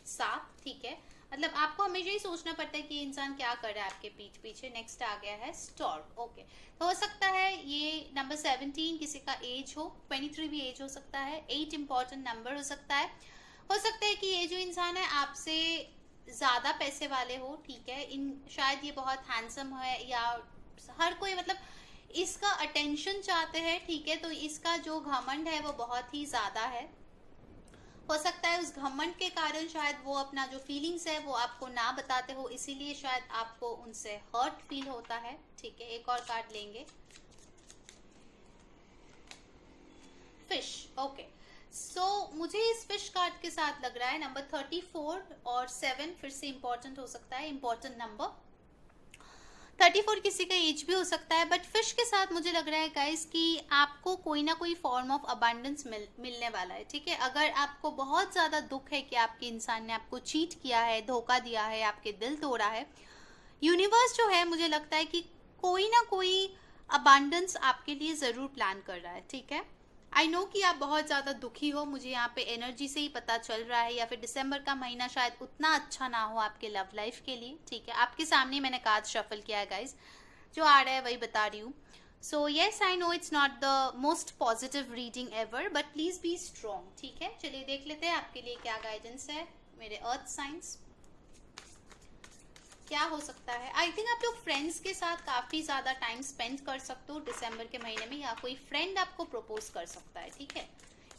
साथ, ठीक है। मतलब आपको हमेशा ही सोचना पड़ता है कि ये इंसान क्या कर रहा है आपके पीठ पीछे। नेक्स्ट आ गया है स्टॉर्म। ओके, तो हो सकता है ये नंबर 17 किसी का एज हो, 23 भी एज हो सकता है, 8 इंपॉर्टेंट नंबर हो सकता है। हो सकता है कि ये जो इंसान है आपसे ज्यादा पैसे वाले हो, ठीक है। शायद ये बहुत हैंडसम है या हर कोई मतलब इसका अटेंशन चाहते हैं, ठीक है। तो इसका जो घमंड है वो बहुत ही ज्यादा है। हो सकता है उस घमंड के कारण शायद वो अपना जो फीलिंग्स है वो आपको ना बताते हो, इसीलिए शायद आपको उनसे हर्ट फील होता है, ठीक है। एक और कार्ड लेंगे, फिश। ओके, सो मुझे इस फिश कार्ड के साथ लग रहा है नंबर 34 और 7 फिर से इंपॉर्टेंट हो सकता है, इंपॉर्टेंट नंबर। 34 किसी का एज भी हो सकता है, बट फिश के साथ मुझे लग रहा है गाइस कि आपको कोई ना कोई फॉर्म ऑफ अबांडेंस मिलने वाला है, ठीक है। अगर आपको बहुत ज्यादा दुख है कि आपके इंसान ने आपको चीट किया है, धोखा दिया है, आपके दिल तोड़ा है, यूनिवर्स जो है मुझे लगता है कि कोई ना कोई अबांडेंस आपके लिए जरूर प्लान कर रहा है, ठीक है। आई नो कि आप बहुत ज़्यादा दुखी हो, मुझे यहाँ पे एनर्जी से ही पता चल रहा है, या फिर दिसंबर का महीना शायद उतना अच्छा ना हो आपके लव लाइफ के लिए, ठीक है। आपके सामने मैंने कार्ड शफल किया है गाइज, जो आ रहा है वही बता रही हूँ। So yes I know it's not the most positive reading ever, but please be strong, ठीक है। चलिए देख लेते हैं आपके लिए क्या गाइडेंस है मेरे अर्थ साइंस, क्या हो सकता है। आई थिंक आप लोग फ्रेंड्स के साथ काफी ज्यादा टाइम स्पेंड कर सकते हो दिसंबर के महीने में, या कोई फ्रेंड आपको प्रपोज कर सकता है, ठीक है।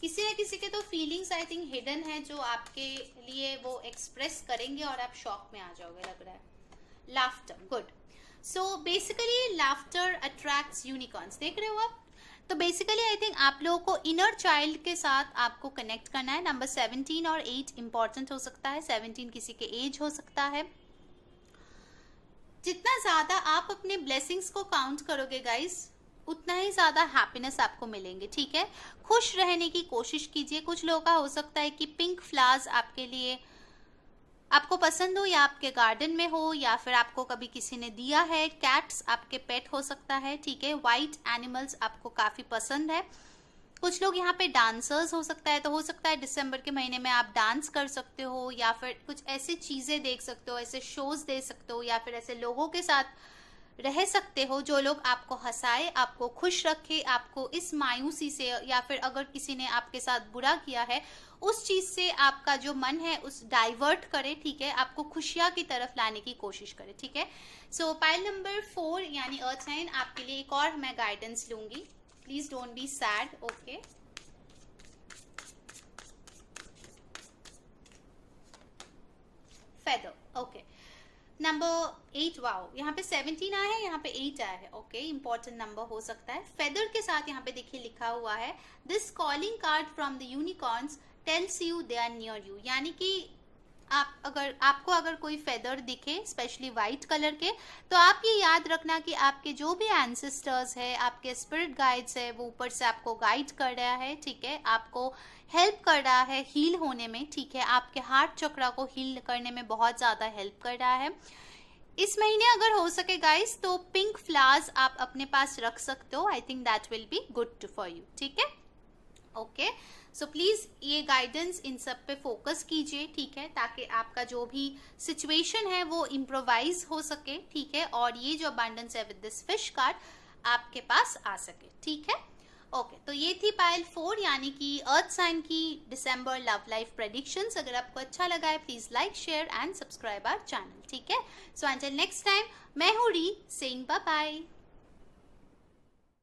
किसी न किसी के तो फीलिंग्स आई थिंक हिडन है जो आपके लिए वो एक्सप्रेस करेंगे और आप शॉक में आ जाओगे, लग रहा है। Laughter, good. So basically laughter attracts unicorns, देख रहे हो आप। तो बेसिकली आई थिंक आप लोगों को इनर चाइल्ड के साथ आपको कनेक्ट करना है। नंबर 17 और 8 इंपॉर्टेंट हो सकता है। 17 किसी के एज हो सकता है। जितना ज्यादा आप अपने ब्लेसिंग्स को काउंट करोगे गाइस, उतना ही ज्यादा हैप्पीनेस आपको मिलेंगे, ठीक है। खुश रहने की कोशिश कीजिए। कुछ लोगों का हो सकता है कि पिंक फ्लावर्स आपके लिए आपको पसंद हो, या आपके गार्डन में हो, या फिर आपको कभी किसी ने दिया है। कैट्स आपके पेट हो सकता है, ठीक है। व्हाइट एनिमल्स आपको काफी पसंद है। कुछ लोग यहाँ पे डांसर्स हो सकता है, तो हो सकता है दिसंबर के महीने में आप डांस कर सकते हो, या फिर कुछ ऐसी चीजें देख सकते हो, ऐसे शोज देख सकते हो, या फिर ऐसे लोगों के साथ रह सकते हो जो लोग आपको हंसाए, आपको खुश रखे, आपको इस मायूसी से, या फिर अगर किसी ने आपके साथ बुरा किया है उस चीज से आपका जो मन है उस डाइवर्ट करे, ठीक है। आपको खुशियां की तरफ लाने की कोशिश करे, ठीक है। सो पाइल नंबर 4 यानी अर्थ साइन, आपके लिए एक और मैं गाइडेंस लूंगी। Please don't be sad, okay? Feather, okay. Number 8, wow, यहाँ पे 17 आया है, यहाँ पे 8 आया है, ओके। इंपॉर्टेंट नंबर हो सकता है। फेदर के साथ यहाँ पे देखिए लिखा हुआ है, this calling card from the unicorns tells you they are near you. यानी कि आपको अगर कोई फेदर दिखे, स्पेशली व्हाइट कलर के, तो आप ये याद रखना कि आपके जो भी एंसेस्टर्स है, आपके स्पिरिट गाइड्स है, वो ऊपर से आपको गाइड कर रहा है, ठीक है। आपको हेल्प कर रहा है हील होने में, ठीक है। आपके हार्ट चक्रा को हील करने में बहुत ज्यादा हेल्प कर रहा है। इस महीने अगर हो सके गाइस तो पिंक फ्लावर्स आप अपने पास रख सकते हो। I think that will be good for you, ठीक है, ओके। सो प्लीज ये गाइडेंस इन सब पे फोकस कीजिए, ठीक है, ताकि आपका जो भी सिचुएशन है वो इम्प्रोवाइज हो सके, ठीक है। और ये जो अबंडेंस है विद दिस फिश कार्ड आपके पास आ सके, ठीक है, ओके। तो ये थी पाइल 4 यानी कि अर्थ साइन की दिसंबर लव लाइफ प्रेडिक्शंस। अगर आपको अच्छा लगा है please like, share and subscribe our channel, ठीक है। सो अंटिल नेक्स्ट टाइम, मैं हूँ री सेइंग बाय बाय।